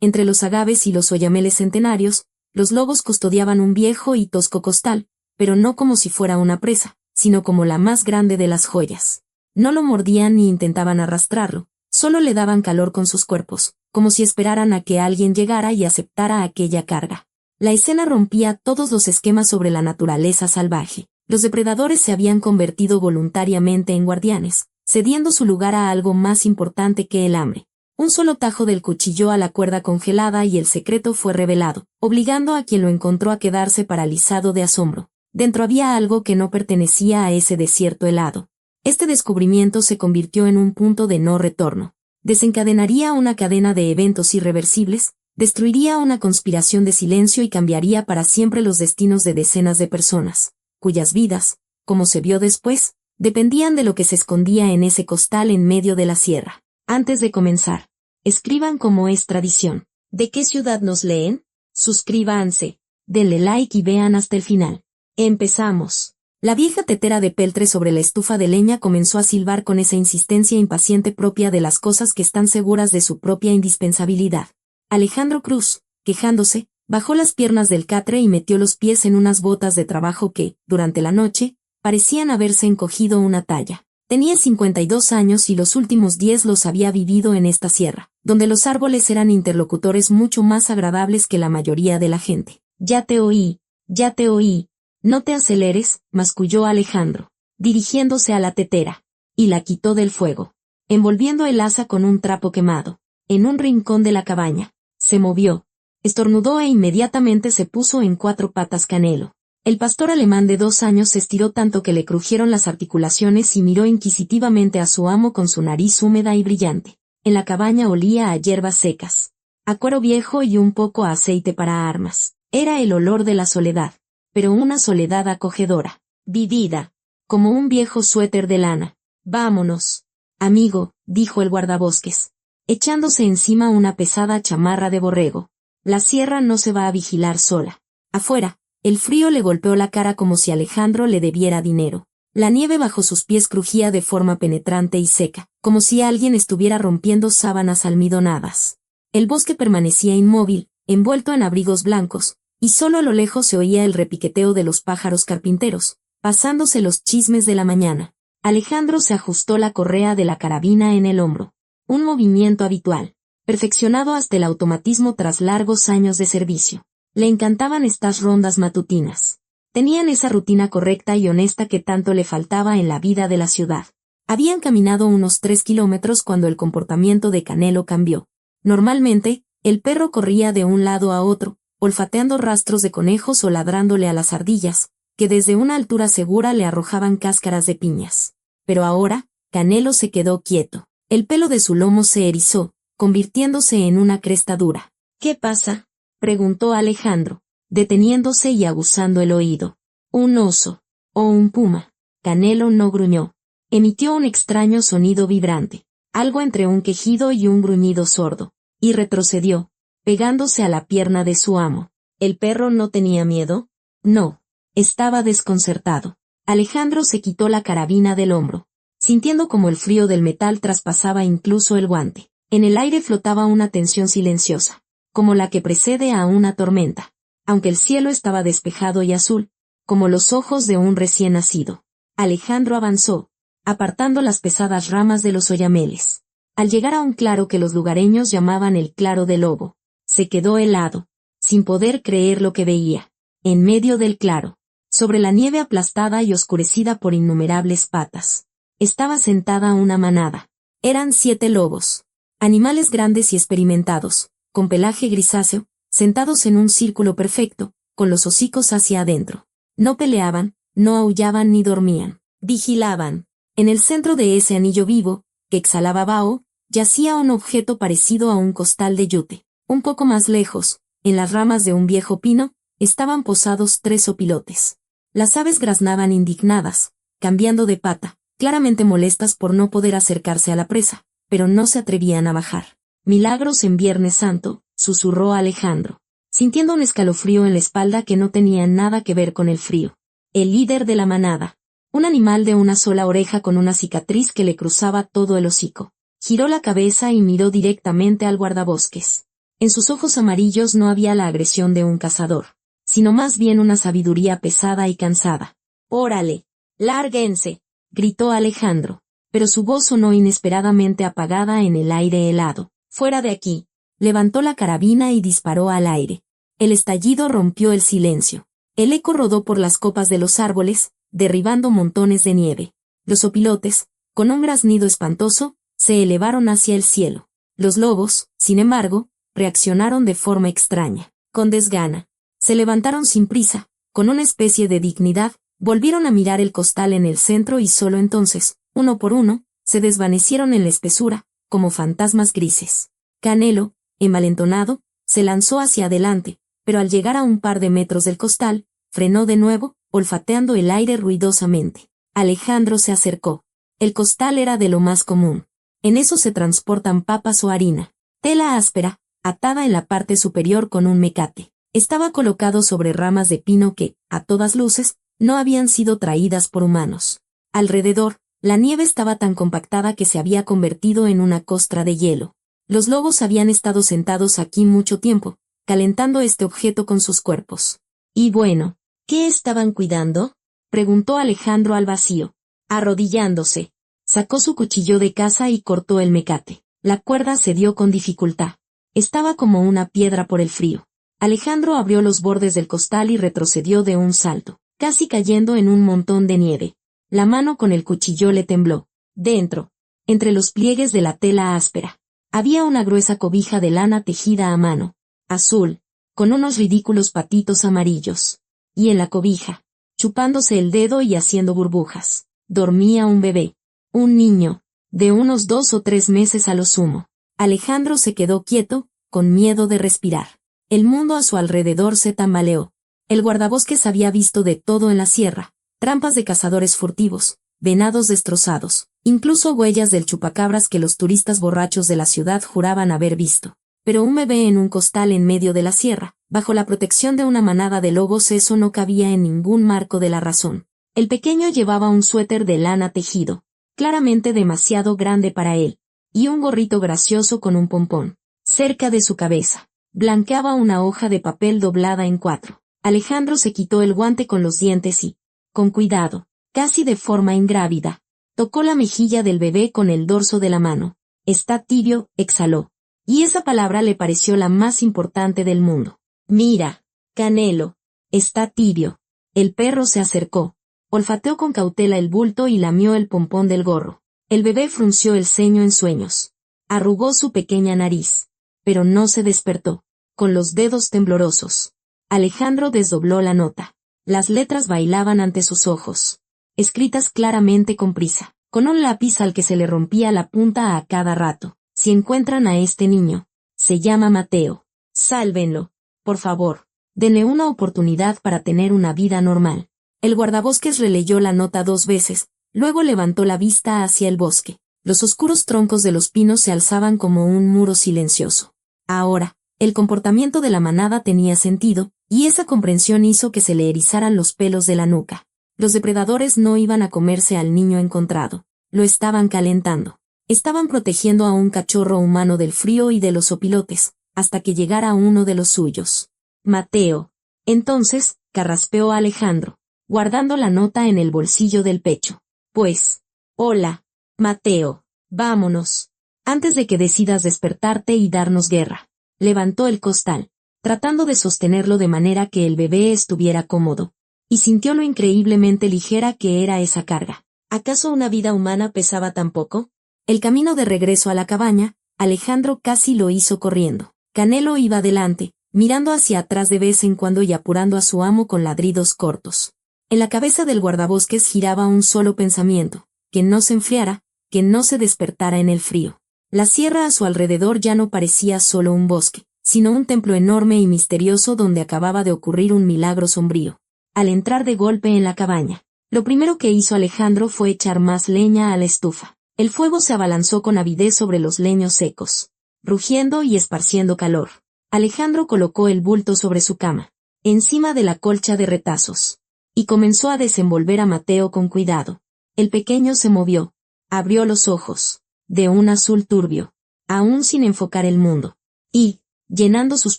Entre los agaves y los oyameles centenarios, los lobos custodiaban un viejo y tosco costal, pero no como si fuera una presa, sino como la más grande de las joyas. No lo mordían ni intentaban arrastrarlo, solo le daban calor con sus cuerpos, como si esperaran a que alguien llegara y aceptara aquella carga. La escena rompía todos los esquemas sobre la naturaleza salvaje. Los depredadores se habían convertido voluntariamente en guardianes, cediendo su lugar a algo más importante que el hambre. Un solo tajo del cuchillo a la cuerda congelada y el secreto fue revelado, obligando a quien lo encontró a quedarse paralizado de asombro. Dentro había algo que no pertenecía a ese desierto helado. Este descubrimiento se convirtió en un punto de no retorno. Desencadenaría una cadena de eventos irreversibles, destruiría una conspiración de silencio y cambiaría para siempre los destinos de decenas de personas, cuyas vidas, como se vio después, dependían de lo que se escondía en ese costal en medio de la sierra. Antes de comenzar, escriban como es tradición. ¿De qué ciudad nos leen? Suscríbanse, denle like y vean hasta el final. Empezamos. La vieja tetera de peltre sobre la estufa de leña comenzó a silbar con esa insistencia impaciente propia de las cosas que están seguras de su propia indispensabilidad. Alejandro Cruz, quejándose, bajó las piernas del catre y metió los pies en unas botas de trabajo que, durante la noche, parecían haberse encogido una talla. Tenía 52 años y los últimos 10 los había vivido en esta sierra, donde los árboles eran interlocutores mucho más agradables que la mayoría de la gente. Ya te oí, ya te oí. No te aceleres, masculló Alejandro, dirigiéndose a la tetera, y la quitó del fuego, envolviendo el asa con un trapo quemado. En un rincón de la cabaña, se movió, estornudó e inmediatamente se puso en 4 patas Canelo. El pastor alemán de 2 años se estiró tanto que le crujieron las articulaciones y miró inquisitivamente a su amo con su nariz húmeda y brillante. En la cabaña olía a hierbas secas, a cuero viejo y un poco a aceite para armas. Era el olor de la soledad, pero una soledad acogedora, vivida, como un viejo suéter de lana. Vámonos, amigo, dijo el guardabosques, echándose encima una pesada chamarra de borrego. La sierra no se va a vigilar sola. Afuera, el frío le golpeó la cara como si Alejandro le debiera dinero. La nieve bajo sus pies crujía de forma penetrante y seca, como si alguien estuviera rompiendo sábanas almidonadas. El bosque permanecía inmóvil, envuelto en abrigos blancos, y solo a lo lejos se oía el repiqueteo de los pájaros carpinteros, pasándose los chismes de la mañana. Alejandro se ajustó la correa de la carabina en el hombro. Un movimiento habitual, perfeccionado hasta el automatismo tras largos años de servicio. Le encantaban estas rondas matutinas. Tenían esa rutina correcta y honesta que tanto le faltaba en la vida de la ciudad. Habían caminado unos 3 kilómetros cuando el comportamiento de Canelo cambió. Normalmente, el perro corría de un lado a otro, olfateando rastros de conejos o ladrándole a las ardillas, que desde una altura segura le arrojaban cáscaras de piñas. Pero ahora, Canelo se quedó quieto. El pelo de su lomo se erizó, convirtiéndose en una cresta dura. ¿Qué pasa?, preguntó Alejandro, deteniéndose y aguzando el oído. ¿Un oso? ¿O un puma? Canelo no gruñó. Emitió un extraño sonido vibrante, algo entre un quejido y un gruñido sordo, y retrocedió, pegándose a la pierna de su amo. ¿El perro no tenía miedo? No. Estaba desconcertado. Alejandro se quitó la carabina del hombro, sintiendo como el frío del metal traspasaba incluso el guante. En el aire flotaba una tensión silenciosa, como la que precede a una tormenta, aunque el cielo estaba despejado y azul, como los ojos de un recién nacido. Alejandro avanzó, apartando las pesadas ramas de los oyameles. Al llegar a un claro que los lugareños llamaban el claro del lobo, se quedó helado, sin poder creer lo que veía. En medio del claro, sobre la nieve aplastada y oscurecida por innumerables patas, estaba sentada una manada. Eran 7 lobos, animales grandes y experimentados, con pelaje grisáceo, sentados en un círculo perfecto, con los hocicos hacia adentro. No peleaban, no aullaban ni dormían, vigilaban. En el centro de ese anillo vivo, que exhalaba vaho, yacía un objeto parecido a un costal de yute. Un poco más lejos, en las ramas de un viejo pino, estaban posados 3 opilotes. Las aves graznaban indignadas, cambiando de pata, claramente molestas por no poder acercarse a la presa, pero no se atrevían a bajar. Milagros en Viernes Santo, susurró Alejandro, sintiendo un escalofrío en la espalda que no tenía nada que ver con el frío. El líder de la manada, un animal de una sola oreja con una cicatriz que le cruzaba todo el hocico, giró la cabeza y miró directamente al guardabosques. En sus ojos amarillos no había la agresión de un cazador, sino más bien una sabiduría pesada y cansada. «¡Órale! ¡Lárguense!», gritó Alejandro, pero su voz sonó inesperadamente apagada en el aire helado. «¡Fuera de aquí!». Levantó la carabina y disparó al aire. El estallido rompió el silencio. El eco rodó por las copas de los árboles, derribando montones de nieve. Los opilotes, con un graznido espantoso, se elevaron hacia el cielo. Los lobos, sin embargo, reaccionaron de forma extraña, con desgana. Se levantaron sin prisa, con una especie de dignidad, volvieron a mirar el costal en el centro y solo entonces, uno por uno, se desvanecieron en la espesura, como fantasmas grises. Canelo, envalentonado, se lanzó hacia adelante, pero al llegar a un par de metros del costal, frenó de nuevo, olfateando el aire ruidosamente. Alejandro se acercó. El costal era de lo más común. En eso se transportan papas o harina. Tela áspera, atada en la parte superior con un mecate. Estaba colocado sobre ramas de pino que, a todas luces, no habían sido traídas por humanos. Alrededor, la nieve estaba tan compactada que se había convertido en una costra de hielo. Los lobos habían estado sentados aquí mucho tiempo, calentando este objeto con sus cuerpos. Y bueno, ¿qué estaban cuidando?, preguntó Alejandro al vacío. Arrodillándose. Sacó su cuchillo de caza y cortó el mecate. La cuerda cedió con dificultad. Estaba como una piedra por el frío. Alejandro abrió los bordes del costal y retrocedió de un salto, casi cayendo en un montón de nieve. La mano con el cuchillo le tembló. Dentro, entre los pliegues de la tela áspera, había una gruesa cobija de lana tejida a mano, azul, con unos ridículos patitos amarillos. Y en la cobija, chupándose el dedo y haciendo burbujas, dormía un bebé. Un niño, de unos 2 o 3 meses a lo sumo. Alejandro se quedó quieto, con miedo de respirar. El mundo a su alrededor se tambaleó. El guardabosques había visto de todo en la sierra, trampas de cazadores furtivos, venados destrozados, incluso huellas del chupacabras que los turistas borrachos de la ciudad juraban haber visto. Pero un bebé en un costal en medio de la sierra, bajo la protección de una manada de lobos, eso no cabía en ningún marco de la razón. El pequeño llevaba un suéter de lana tejido, claramente demasiado grande para él, y un gorrito gracioso con un pompón. Cerca de su cabeza, blanqueaba una hoja de papel doblada en 4. Alejandro se quitó el guante con los dientes y, con cuidado, casi de forma ingrávida, tocó la mejilla del bebé con el dorso de la mano. «Está tibio», exhaló. Y esa palabra le pareció la más importante del mundo. «Mira, Canelo, está tibio». El perro se acercó. Olfateó con cautela el bulto y lamió el pompón del gorro. El bebé frunció el ceño en sueños. Arrugó su pequeña nariz. Pero no se despertó. Con los dedos temblorosos, Alejandro desdobló la nota. Las letras bailaban ante sus ojos, escritas claramente con prisa, con un lápiz al que se le rompía la punta a cada rato. «Si encuentran a este niño, se llama Mateo. Sálvenlo, por favor. Denle una oportunidad para tener una vida normal». El guardabosques releyó la nota 2 veces, luego levantó la vista hacia el bosque. Los oscuros troncos de los pinos se alzaban como un muro silencioso. Ahora, el comportamiento de la manada tenía sentido, y esa comprensión hizo que se le erizaran los pelos de la nuca. Los depredadores no iban a comerse al niño encontrado. Lo estaban calentando. Estaban protegiendo a un cachorro humano del frío y de los opilotes, hasta que llegara uno de los suyos. «Mateo». Entonces, carraspeó Alejandro, guardando la nota en el bolsillo del pecho. «Pues, hola, Mateo, vámonos. Antes de que decidas despertarte y darnos guerra». Levantó el costal, tratando de sostenerlo de manera que el bebé estuviera cómodo, y sintió lo increíblemente ligera que era esa carga. ¿Acaso una vida humana pesaba tan poco? El camino de regreso a la cabaña, Alejandro casi lo hizo corriendo. Canelo iba delante, mirando hacia atrás de vez en cuando y apurando a su amo con ladridos cortos. En la cabeza del guardabosques giraba un solo pensamiento: que no se enfriara, que no se despertara en el frío. La sierra a su alrededor ya no parecía solo un bosque, sino un templo enorme y misterioso donde acababa de ocurrir un milagro sombrío. Al entrar de golpe en la cabaña, lo primero que hizo Alejandro fue echar más leña a la estufa. El fuego se abalanzó con avidez sobre los leños secos, rugiendo y esparciendo calor. Alejandro colocó el bulto sobre su cama, encima de la colcha de retazos, y comenzó a desenvolver a Mateo con cuidado. El pequeño se movió, abrió los ojos, de un azul turbio, aún sin enfocar el mundo, y, llenando sus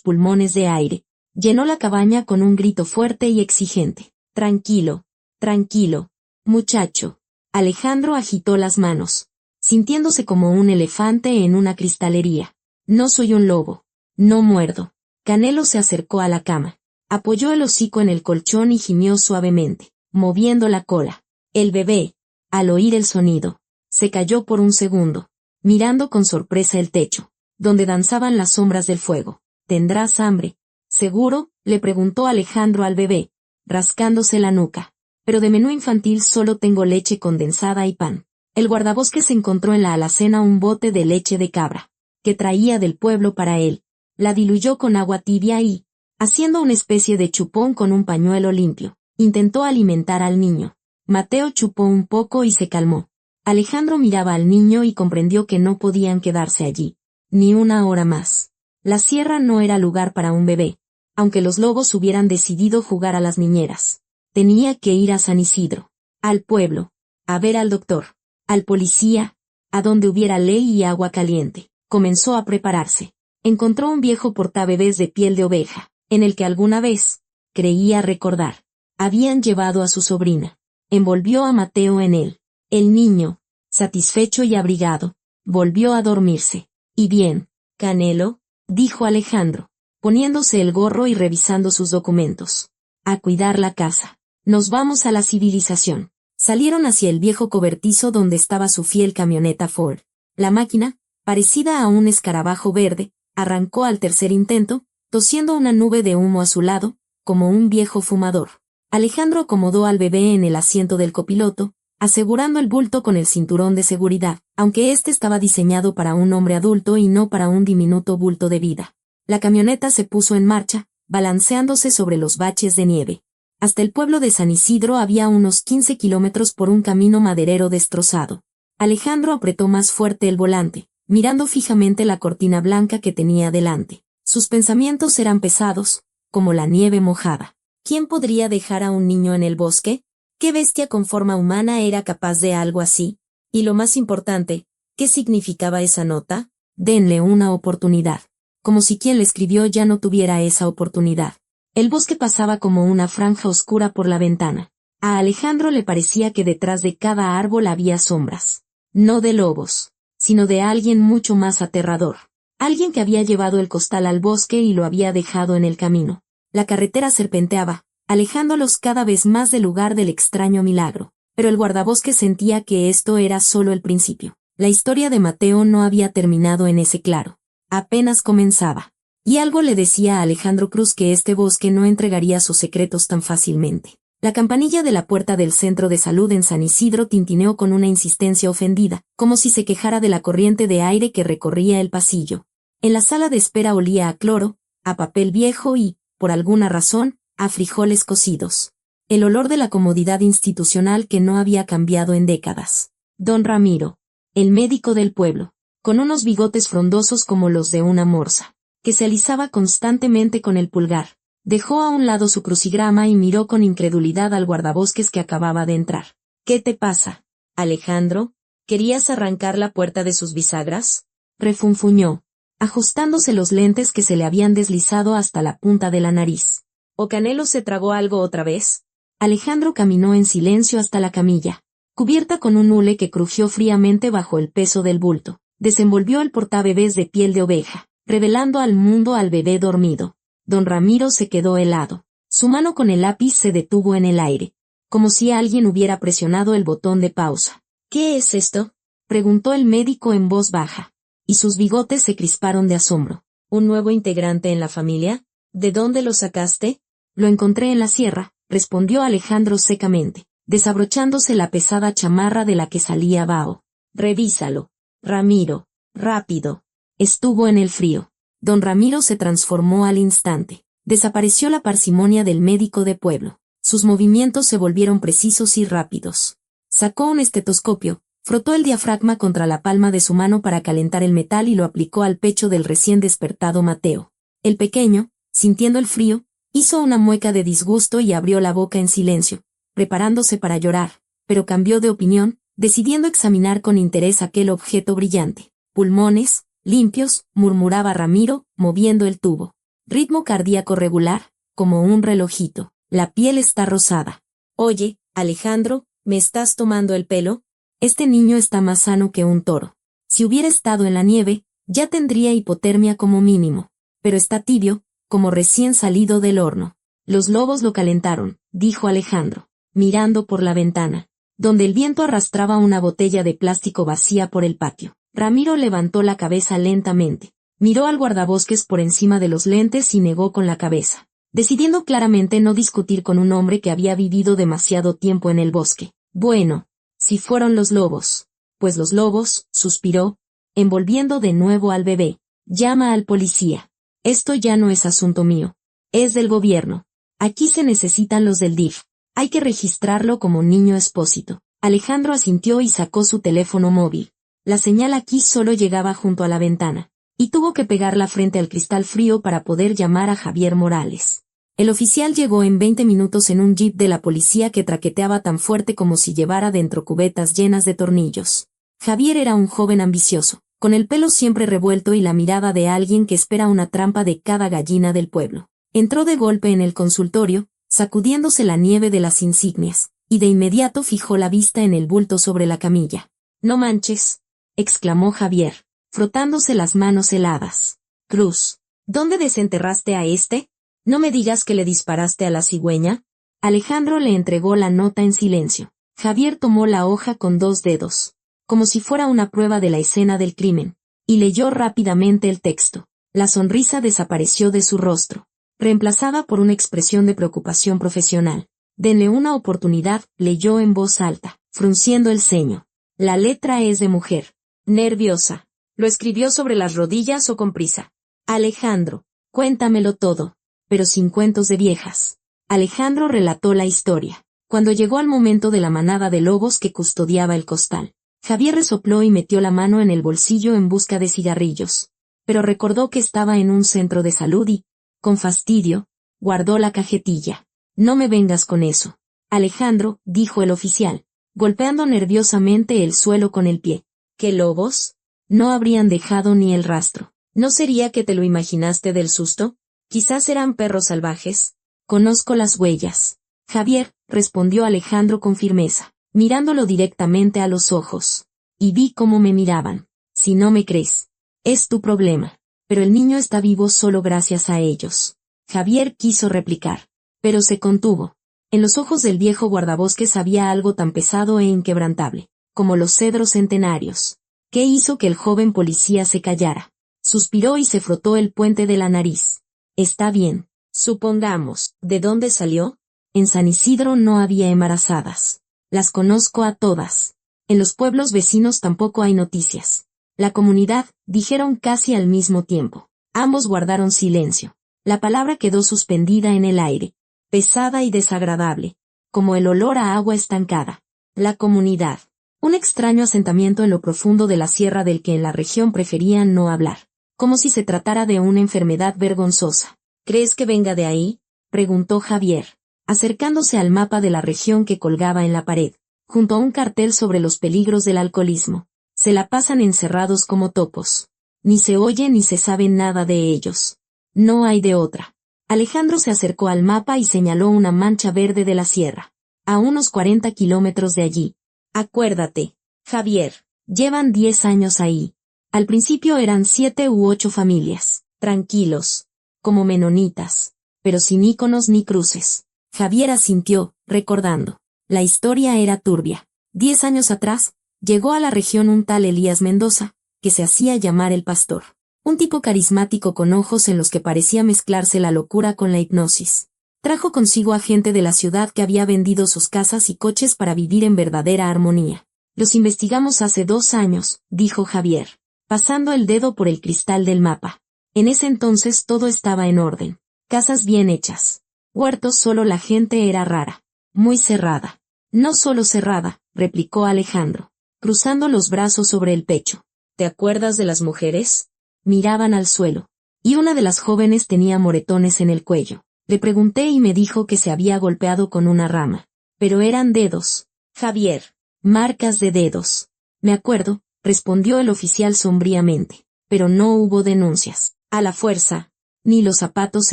pulmones de aire. Llenó la cabaña con un grito fuerte y exigente. Tranquilo, tranquilo, muchacho. Alejandro agitó las manos, sintiéndose como un elefante en una cristalería. No soy un lobo. No muerdo. Canelo se acercó a la cama. Apoyó el hocico en el colchón y gimió suavemente, moviendo la cola. El bebé, al oír el sonido, se cayó por un segundo, mirando con sorpresa el techo, donde danzaban las sombras del fuego. ¿Tendrás hambre? ¿Seguro?, le preguntó Alejandro al bebé, rascándose la nuca. Pero de menú infantil solo tengo leche condensada y pan. El guardabosques encontró en la alacena un bote de leche de cabra, que traía del pueblo para él. La diluyó con agua tibia y, haciendo una especie de chupón con un pañuelo limpio, intentó alimentar al niño. Mateo chupó un poco y se calmó. Alejandro miraba al niño y comprendió que no podían quedarse allí, ni una hora más. La sierra no era lugar para un bebé, aunque los lobos hubieran decidido jugar a las niñeras. Tenía que ir a San Isidro, al pueblo, a ver al doctor, al policía, a donde hubiera ley y agua caliente. Comenzó a prepararse. Encontró un viejo portabebés de piel de oveja, en el que alguna vez, creía recordar, habían llevado a su sobrina. Envolvió a Mateo en él. El niño, satisfecho y abrigado, volvió a dormirse. ¿Y bien, Canelo?, dijo Alejandro, poniéndose el gorro y revisando sus documentos. A cuidar la casa. Nos vamos a la civilización. Salieron hacia el viejo cobertizo donde estaba su fiel camioneta Ford. La máquina, parecida a un escarabajo verde, arrancó al tercer intento, tosiendo una nube de humo a su lado, como un viejo fumador. Alejandro acomodó al bebé en el asiento del copiloto, asegurando el bulto con el cinturón de seguridad, aunque este estaba diseñado para un hombre adulto y no para un diminuto bulto de vida. La camioneta se puso en marcha, balanceándose sobre los baches de nieve. Hasta el pueblo de San Isidro había unos 15 kilómetros por un camino maderero destrozado. Alejandro apretó más fuerte el volante, mirando fijamente la cortina blanca que tenía delante. Sus pensamientos eran pesados, como la nieve mojada. ¿Quién podría dejar a un niño en el bosque? ¿Qué bestia con forma humana era capaz de algo así? Y lo más importante, ¿qué significaba esa nota? Denle una oportunidad. Como si quien le escribió ya no tuviera esa oportunidad. El bosque pasaba como una franja oscura por la ventana. A Alejandro le parecía que detrás de cada árbol había sombras. No de lobos, sino de alguien mucho más aterrador. Alguien que había llevado el costal al bosque y lo había dejado en el camino. La carretera serpenteaba, alejándolos cada vez más del lugar del extraño milagro. Pero el guardabosques sentía que esto era solo el principio. La historia de Mateo no había terminado en ese claro. Apenas comenzaba. Y algo le decía a Alejandro Cruz que este bosque no entregaría sus secretos tan fácilmente. La campanilla de la puerta del centro de salud en San Isidro tintineó con una insistencia ofendida, como si se quejara de la corriente de aire que recorría el pasillo. En la sala de espera olía a cloro, a papel viejo y, por alguna razón, a frijoles cocidos. El olor de la comodidad institucional que no había cambiado en décadas. Don Ramiro, el médico del pueblo, con unos bigotes frondosos como los de una morsa, que se alisaba constantemente con el pulgar, dejó a un lado su crucigrama y miró con incredulidad al guardabosques que acababa de entrar. ¿Qué te pasa, Alejandro? ¿Querías arrancar la puerta de sus bisagras? Refunfuñó, ajustándose los lentes que se le habían deslizado hasta la punta de la nariz. ¿O Canelo se tragó algo otra vez? Alejandro caminó en silencio hasta la camilla, cubierta con un hule que crujió fríamente bajo el peso del bulto. Desenvolvió el portabebés de piel de oveja, revelando al mundo al bebé dormido. Don Ramiro se quedó helado. Su mano con el lápiz se detuvo en el aire, como si alguien hubiera presionado el botón de pausa. ¿Qué es esto?, preguntó el médico en voz baja, y sus bigotes se crisparon de asombro. ¿Un nuevo integrante en la familia? ¿De dónde lo sacaste? Lo encontré en la sierra, respondió Alejandro secamente, desabrochándose la pesada chamarra de la que salía vaho. Revísalo, Ramiro, rápido. Estuvo en el frío. Don Ramiro se transformó al instante. Desapareció la parsimonia del médico de pueblo. Sus movimientos se volvieron precisos y rápidos. Sacó un estetoscopio, frotó el diafragma contra la palma de su mano para calentar el metal y lo aplicó al pecho del recién despertado Mateo. El pequeño, sintiendo el frío, hizo una mueca de disgusto y abrió la boca en silencio, preparándose para llorar, pero cambió de opinión, decidiendo examinar con interés aquel objeto brillante. Pulmones, Limpios, murmuraba Ramiro, moviendo el tubo. Ritmo cardíaco regular, como un relojito. La piel está rosada. Oye, Alejandro, ¿me estás tomando el pelo? Este niño está más sano que un toro. Si hubiera estado en la nieve, ya tendría hipotermia como mínimo. Pero está tibio, como recién salido del horno. Los lobos lo calentaron, dijo Alejandro, mirando por la ventana, donde el viento arrastraba una botella de plástico vacía por el patio. Ramiro levantó la cabeza lentamente. Miró al guardabosques por encima de los lentes y negó con la cabeza, decidiendo claramente no discutir con un hombre que había vivido demasiado tiempo en el bosque. Bueno, si fueron los lobos. Pues los lobos, suspiró, envolviendo de nuevo al bebé. Llama al policía. Esto ya no es asunto mío. Es del gobierno. Aquí se necesitan los del DIF. Hay que registrarlo como niño expósito. Alejandro asintió y sacó su teléfono móvil. La señal aquí solo llegaba junto a la ventana, y tuvo que pegarla frente al cristal frío para poder llamar a Javier Morales. El oficial llegó en 20 minutos en un jeep de la policía que traqueteaba tan fuerte como si llevara dentro cubetas llenas de tornillos. Javier era un joven ambicioso, con el pelo siempre revuelto y la mirada de alguien que espera una trampa de cada gallina del pueblo. Entró de golpe en el consultorio, sacudiéndose la nieve de las insignias, y de inmediato fijó la vista en el bulto sobre la camilla. «No manches», exclamó Javier, frotándose las manos heladas. «Cruz, ¿dónde desenterraste a este? ¿No me digas que le disparaste a la cigüeña?» Alejandro le entregó la nota en silencio. Javier tomó la hoja con 2 dedos, como si fuera una prueba de la escena del crimen, y leyó rápidamente el texto. La sonrisa desapareció de su rostro, reemplazada por una expresión de preocupación profesional. «Denle una oportunidad», leyó en voz alta, frunciendo el ceño. «La letra es de mujer. Nerviosa. ¿Lo escribió sobre las rodillas o con prisa?» «Alejandro, cuéntamelo todo, pero sin cuentos de viejas». Alejandro relató la historia. Cuando llegó al momento de la manada de lobos que custodiaba el costal, Javier resopló y metió la mano en el bolsillo en busca de cigarrillos, pero recordó que estaba en un centro de salud y, con fastidio, guardó la cajetilla. «No me vengas con eso, Alejandro», dijo el oficial, golpeando nerviosamente el suelo con el pie. «¿Qué lobos? No habrían dejado ni el rastro. ¿No sería que te lo imaginaste del susto? Quizás eran perros salvajes. Conozco las huellas». «Javier», respondió Alejandro con firmeza, mirándolo directamente a los ojos. «Y vi cómo me miraban. Si no me crees, es tu problema. Pero el niño está vivo solo gracias a ellos». Javier quiso replicar, pero se contuvo. En los ojos del viejo guardabosques había algo tan pesado e inquebrantable, como los cedros centenarios, que hizo que el joven policía se callara. Suspiró y se frotó el puente de la nariz. «Está bien. Supongamos, ¿de dónde salió?» «En San Isidro no había embarazadas. Las conozco a todas. En los pueblos vecinos tampoco hay noticias». «La comunidad», dijeron casi al mismo tiempo. Ambos guardaron silencio. La palabra quedó suspendida en el aire, pesada y desagradable, como el olor a agua estancada. La comunidad. Un extraño asentamiento en lo profundo de la sierra del que en la región preferían no hablar, como si se tratara de una enfermedad vergonzosa. «¿Crees que venga de ahí?», preguntó Javier, acercándose al mapa de la región que colgaba en la pared, junto a un cartel sobre los peligros del alcoholismo. «Se la pasan encerrados como topos. Ni se oye ni se sabe nada de ellos. No hay de otra». Alejandro se acercó al mapa y señaló una mancha verde de la sierra, a unos 40 kilómetros de allí. «Acuérdate, Javier, llevan 10 años ahí. Al principio eran 7 u 8 familias, tranquilos, como menonitas, pero sin íconos ni cruces». Javier asintió, recordando. La historia era turbia. 10 años atrás, llegó a la región un tal Elías Mendoza, que se hacía llamar el pastor. Un tipo carismático con ojos en los que parecía mezclarse la locura con la hipnosis. Trajo consigo a gente de la ciudad que había vendido sus casas y coches para vivir en verdadera armonía. «Los investigamos hace 2 años», dijo Javier, pasando el dedo por el cristal del mapa. En ese entonces todo estaba en orden. Casas bien hechas. Huertos, solo la gente era rara. Muy cerrada. «No solo cerrada», replicó Alejandro, cruzando los brazos sobre el pecho. «¿Te acuerdas de las mujeres?» Miraban al suelo. Y una de las jóvenes tenía moretones en el cuello. Le pregunté y me dijo que se había golpeado con una rama. Pero eran dedos. «Javier, marcas de dedos». «Me acuerdo», respondió el oficial sombríamente. pero no hubo denuncias. A la fuerza, ni los zapatos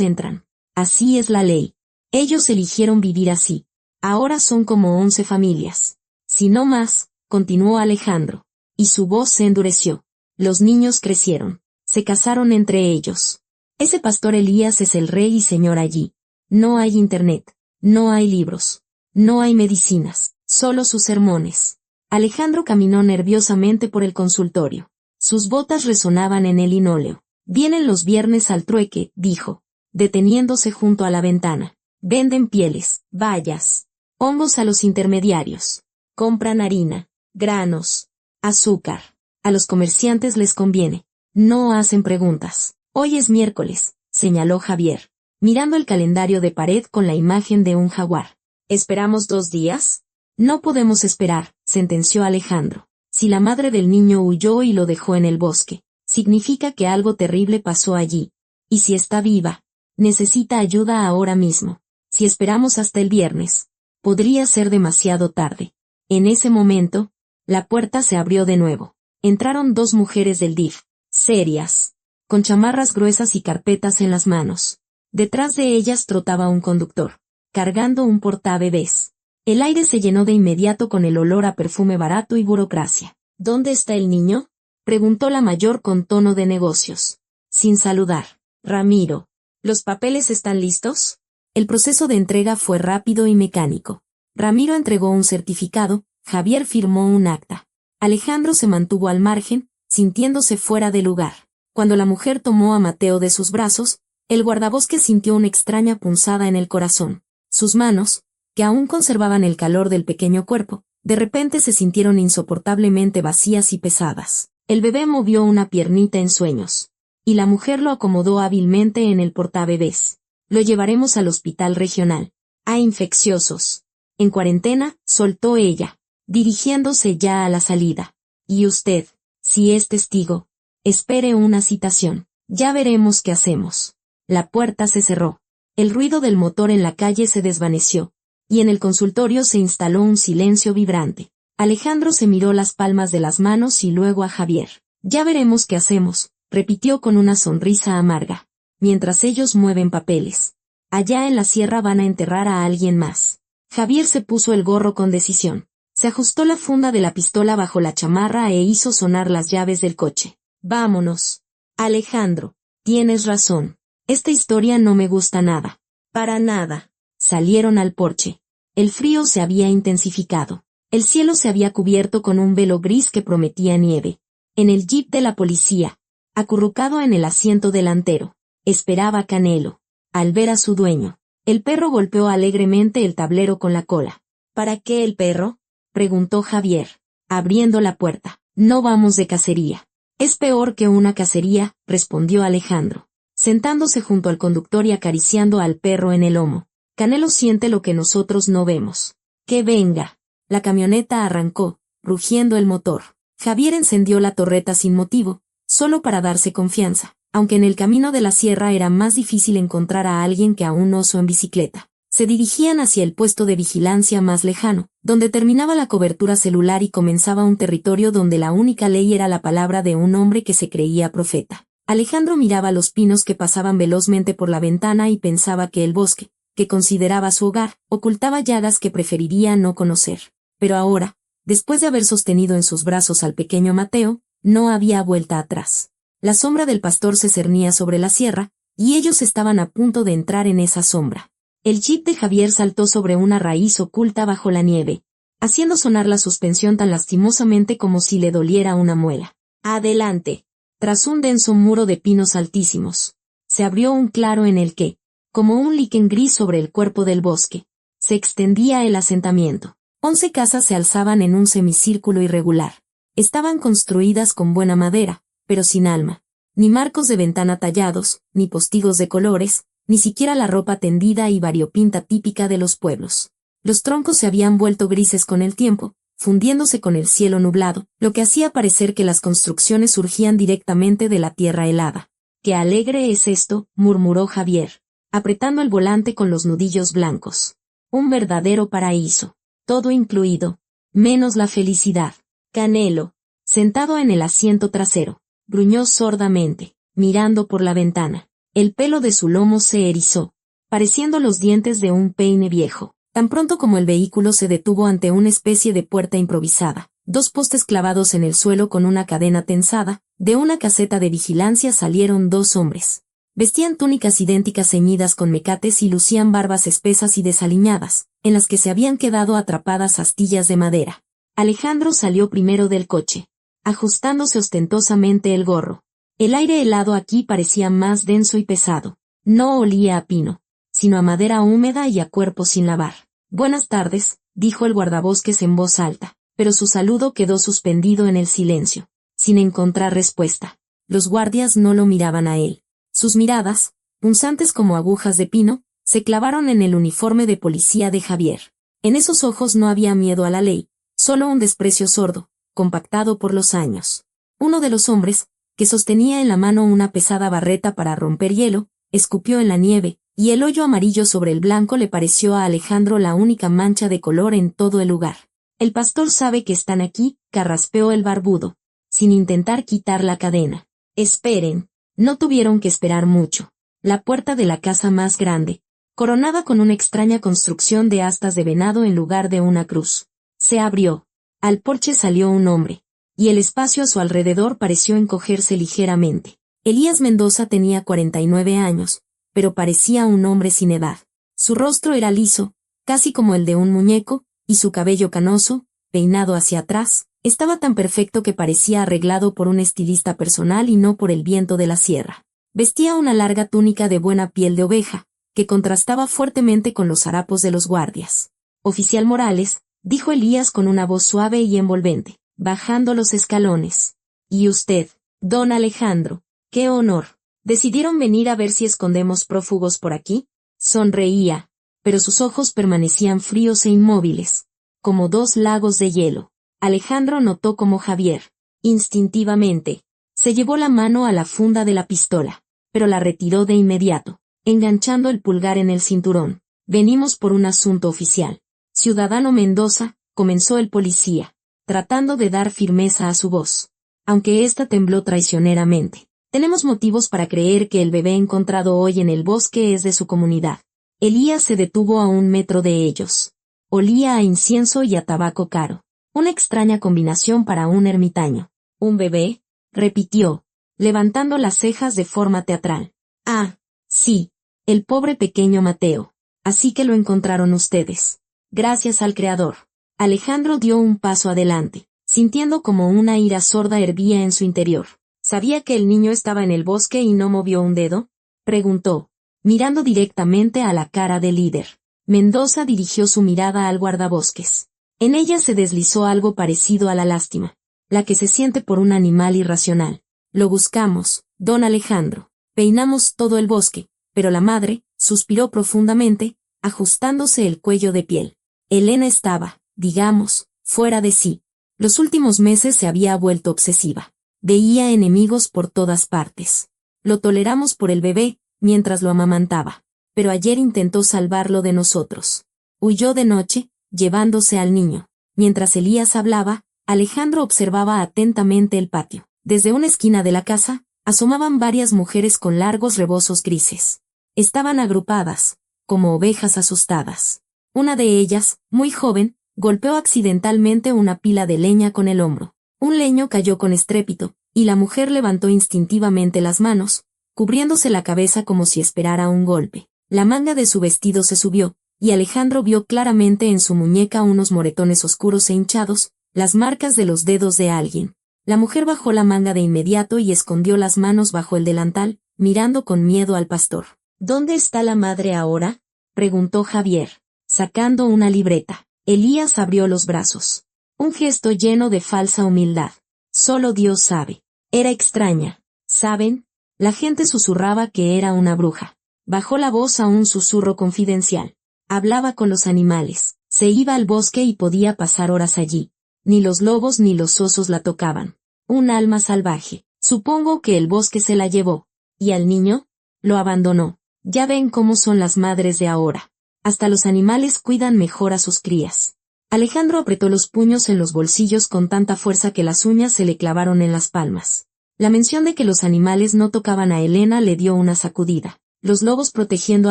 entran. Así es la ley. Ellos eligieron vivir así. Ahora son como 11 familias. Si no más, continuó Alejandro. Y su voz se endureció. Los niños crecieron. Se casaron entre ellos. Ese pastor Elías es el rey y señor allí. No hay internet. No hay libros. No hay medicinas. Solo sus sermones. Alejandro caminó nerviosamente por el consultorio. Sus botas resonaban en el linóleo. Vienen los viernes al trueque, dijo, deteniéndose junto a la ventana. Venden pieles, bayas, hongos a los intermediarios. Compran harina, granos, azúcar. A los comerciantes les conviene. No hacen preguntas. Hoy es miércoles, señaló Javier, mirando el calendario de pared con la imagen de un jaguar. ¿Esperamos 2 días? No podemos esperar, sentenció Alejandro. Si la madre del niño huyó y lo dejó en el bosque, significa que algo terrible pasó allí. Y si está viva, necesita ayuda ahora mismo. Si esperamos hasta el viernes, podría ser demasiado tarde. En ese momento, la puerta se abrió de nuevo. Entraron 2 mujeres del DIF, serias, con chamarras gruesas y carpetas en las manos. Detrás de ellas trotaba un conductor, cargando un portabebés. El aire se llenó de inmediato con el olor a perfume barato y burocracia. ¿Dónde está el niño?, preguntó la mayor con tono de negocios. Sin saludar. Ramiro, ¿los papeles están listos? El proceso de entrega fue rápido y mecánico. Ramiro entregó un certificado, Javier firmó un acta. Alejandro se mantuvo al margen, sintiéndose fuera de lugar. Cuando la mujer tomó a Mateo de sus brazos, el guardabosques sintió una extraña punzada en el corazón. Sus manos, que aún conservaban el calor del pequeño cuerpo, de repente se sintieron insoportablemente vacías y pesadas. El bebé movió una piernita en sueños, y la mujer lo acomodó hábilmente en el portabebés. Lo llevaremos al hospital regional. A infecciosos. En cuarentena, soltó ella, dirigiéndose ya a la salida. Y usted, si es testigo, espere una citación. Ya veremos qué hacemos. La puerta se cerró. El ruido del motor en la calle se desvaneció, y en el consultorio se instaló un silencio vibrante. Alejandro se miró las palmas de las manos y luego a Javier. Ya veremos qué hacemos, repitió con una sonrisa amarga. Mientras ellos mueven papeles. Allá en la sierra van a enterrar a alguien más. Javier se puso el gorro con decisión. Se ajustó la funda de la pistola bajo la chamarra e hizo sonar las llaves del coche. Vámonos. Alejandro, tienes razón. Esta historia no me gusta nada. Para nada. Salieron al porche. El frío se había intensificado. El cielo se había cubierto con un velo gris que prometía nieve. En el jeep de la policía, acurrucado en el asiento delantero, esperaba Canelo. Al ver a su dueño, el perro golpeó alegremente el tablero con la cola. ¿Para qué el perro?, preguntó Javier, abriendo la puerta. No vamos de cacería. Es peor que una cacería, respondió Alejandro, sentándose junto al conductor y acariciando al perro en el lomo. Canelo siente lo que nosotros no vemos. Que venga. La camioneta arrancó, rugiendo el motor. Javier encendió la torreta sin motivo, solo para darse confianza, aunque en el camino de la sierra era más difícil encontrar a alguien que a un oso en bicicleta. Se dirigían hacia el puesto de vigilancia más lejano, donde terminaba la cobertura celular y comenzaba un territorio donde la única ley era la palabra de un hombre que se creía profeta. Alejandro miraba los pinos que pasaban velozmente por la ventana y pensaba que el bosque, que consideraba su hogar, ocultaba llagas que preferiría no conocer. Pero ahora, después de haber sostenido en sus brazos al pequeño Mateo, no había vuelta atrás. La sombra del pastor se cernía sobre la sierra, y ellos estaban a punto de entrar en esa sombra. El jeep de Javier saltó sobre una raíz oculta bajo la nieve, haciendo sonar la suspensión tan lastimosamente como si le doliera una muela. Adelante. Tras un denso muro de pinos altísimos, se abrió un claro en el que, como un líquen gris sobre el cuerpo del bosque, se extendía el asentamiento. 11 casas se alzaban en un semicírculo irregular. Estaban construidas con buena madera, pero sin alma. Ni marcos de ventana tallados, ni postigos de colores, ni siquiera la ropa tendida y variopinta típica de los pueblos. Los troncos se habían vuelto grises con el tiempo, fundiéndose con el cielo nublado, lo que hacía parecer que las construcciones surgían directamente de la tierra helada. «¡Qué alegre es esto!», murmuró Javier, apretando el volante con los nudillos blancos. «Un verdadero paraíso. Todo incluido, menos la felicidad». Canelo, sentado en el asiento trasero, gruñó sordamente, mirando por la ventana. El pelo de su lomo se erizó, pareciendo los dientes de un peine viejo. Tan pronto como el vehículo se detuvo ante una especie de puerta improvisada, dos postes clavados en el suelo con una cadena tensada, de una caseta de vigilancia salieron dos hombres. Vestían túnicas idénticas ceñidas con mecates y lucían barbas espesas y desaliñadas, en las que se habían quedado atrapadas astillas de madera. Alejandro salió primero del coche, ajustándose ostentosamente el gorro. El aire helado aquí parecía más denso y pesado. No olía a pino, sino a madera húmeda y a cuerpo sin lavar. «Buenas tardes», dijo el guardabosques en voz alta, pero su saludo quedó suspendido en el silencio, sin encontrar respuesta. Los guardias no lo miraban a él. Sus miradas, punzantes como agujas de pino, se clavaron en el uniforme de policía de Javier. En esos ojos no había miedo a la ley, solo un desprecio sordo, compactado por los años. Uno de los hombres, que sostenía en la mano una pesada barreta para romper hielo, escupió en la nieve, y el hoyo amarillo sobre el blanco le pareció a Alejandro la única mancha de color en todo el lugar. «El pastor sabe que están aquí», carraspeó el barbudo, sin intentar quitar la cadena. «Esperen». No tuvieron que esperar mucho. La puerta de la casa más grande, coronada con una extraña construcción de astas de venado en lugar de una cruz, se abrió. Al porche salió un hombre, y el espacio a su alrededor pareció encogerse ligeramente. Elías Mendoza tenía 49 años, pero parecía un hombre sin edad. Su rostro era liso, casi como el de un muñeco, y su cabello canoso, peinado hacia atrás, estaba tan perfecto que parecía arreglado por un estilista personal y no por el viento de la sierra. Vestía una larga túnica de buena piel de oveja, que contrastaba fuertemente con los harapos de los guardias. «Oficial Morales», dijo Elías con una voz suave y envolvente, bajando los escalones. «Y usted, don Alejandro, qué honor. ¿Decidieron venir a ver si escondemos prófugos por aquí?» Sonreía, pero sus ojos permanecían fríos e inmóviles, como dos lagos de hielo. Alejandro notó cómo Javier, instintivamente, se llevó la mano a la funda de la pistola, pero la retiró de inmediato, enganchando el pulgar en el cinturón. «Venimos por un asunto oficial. Ciudadano Mendoza», comenzó el policía, tratando de dar firmeza a su voz, aunque ésta tembló traicioneramente. «Tenemos motivos para creer que el bebé encontrado hoy en el bosque es de su comunidad». Elías se detuvo a 1 metro de ellos. Olía a incienso y a tabaco caro. Una extraña combinación para un ermitaño. «¿Un bebé?», repitió, levantando las cejas de forma teatral. «Ah, sí, el pobre pequeño Mateo. Así que lo encontraron ustedes. Gracias al Creador». Alejandro dio un paso adelante, sintiendo como una ira sorda hervía en su interior. «¿Sabía que el niño estaba en el bosque y no movió un dedo?», preguntó, mirando directamente a la cara del líder. Mendoza dirigió su mirada al guardabosques. En ella se deslizó algo parecido a la lástima, la que se siente por un animal irracional. «Lo buscamos, don Alejandro. Peinamos todo el bosque», pero la madre suspiró profundamente, ajustándose el cuello de piel. Elena estaba, digamos, fuera de sí. Los últimos meses se había vuelto obsesiva. Veía enemigos por todas partes. «Lo toleramos por el bebé», mientras lo amamantaba, pero ayer intentó salvarlo de nosotros. Huyó de noche, llevándose al niño. Mientras Elías hablaba, Alejandro observaba atentamente el patio. Desde una esquina de la casa, asomaban varias mujeres con largos rebozos grises. Estaban agrupadas, como ovejas asustadas. Una de ellas, muy joven, golpeó accidentalmente una pila de leña con el hombro. Un leño cayó con estrépito, y la mujer levantó instintivamente las manos, cubriéndose la cabeza como si esperara un golpe. La manga de su vestido se subió, y Alejandro vio claramente en su muñeca unos moretones oscuros e hinchados, las marcas de los dedos de alguien. La mujer bajó la manga de inmediato y escondió las manos bajo el delantal, mirando con miedo al pastor. «¿Dónde está la madre ahora?», preguntó Javier, sacando una libreta. Elías abrió los brazos. Un gesto lleno de falsa humildad. «Solo Dios sabe». Era extraña. «¿Saben?». La gente susurraba que era una bruja. Bajó la voz a un susurro confidencial. Hablaba con los animales. Se iba al bosque y podía pasar horas allí. Ni los lobos ni los osos la tocaban. Un alma salvaje. Supongo que el bosque se la llevó. ¿Y al niño? Lo abandonó. Ya ven cómo son las madres de ahora. Hasta los animales cuidan mejor a sus crías. Alejandro apretó los puños en los bolsillos con tanta fuerza que las uñas se le clavaron en las palmas. La mención de que los animales no tocaban a Elena le dio una sacudida. Los lobos protegiendo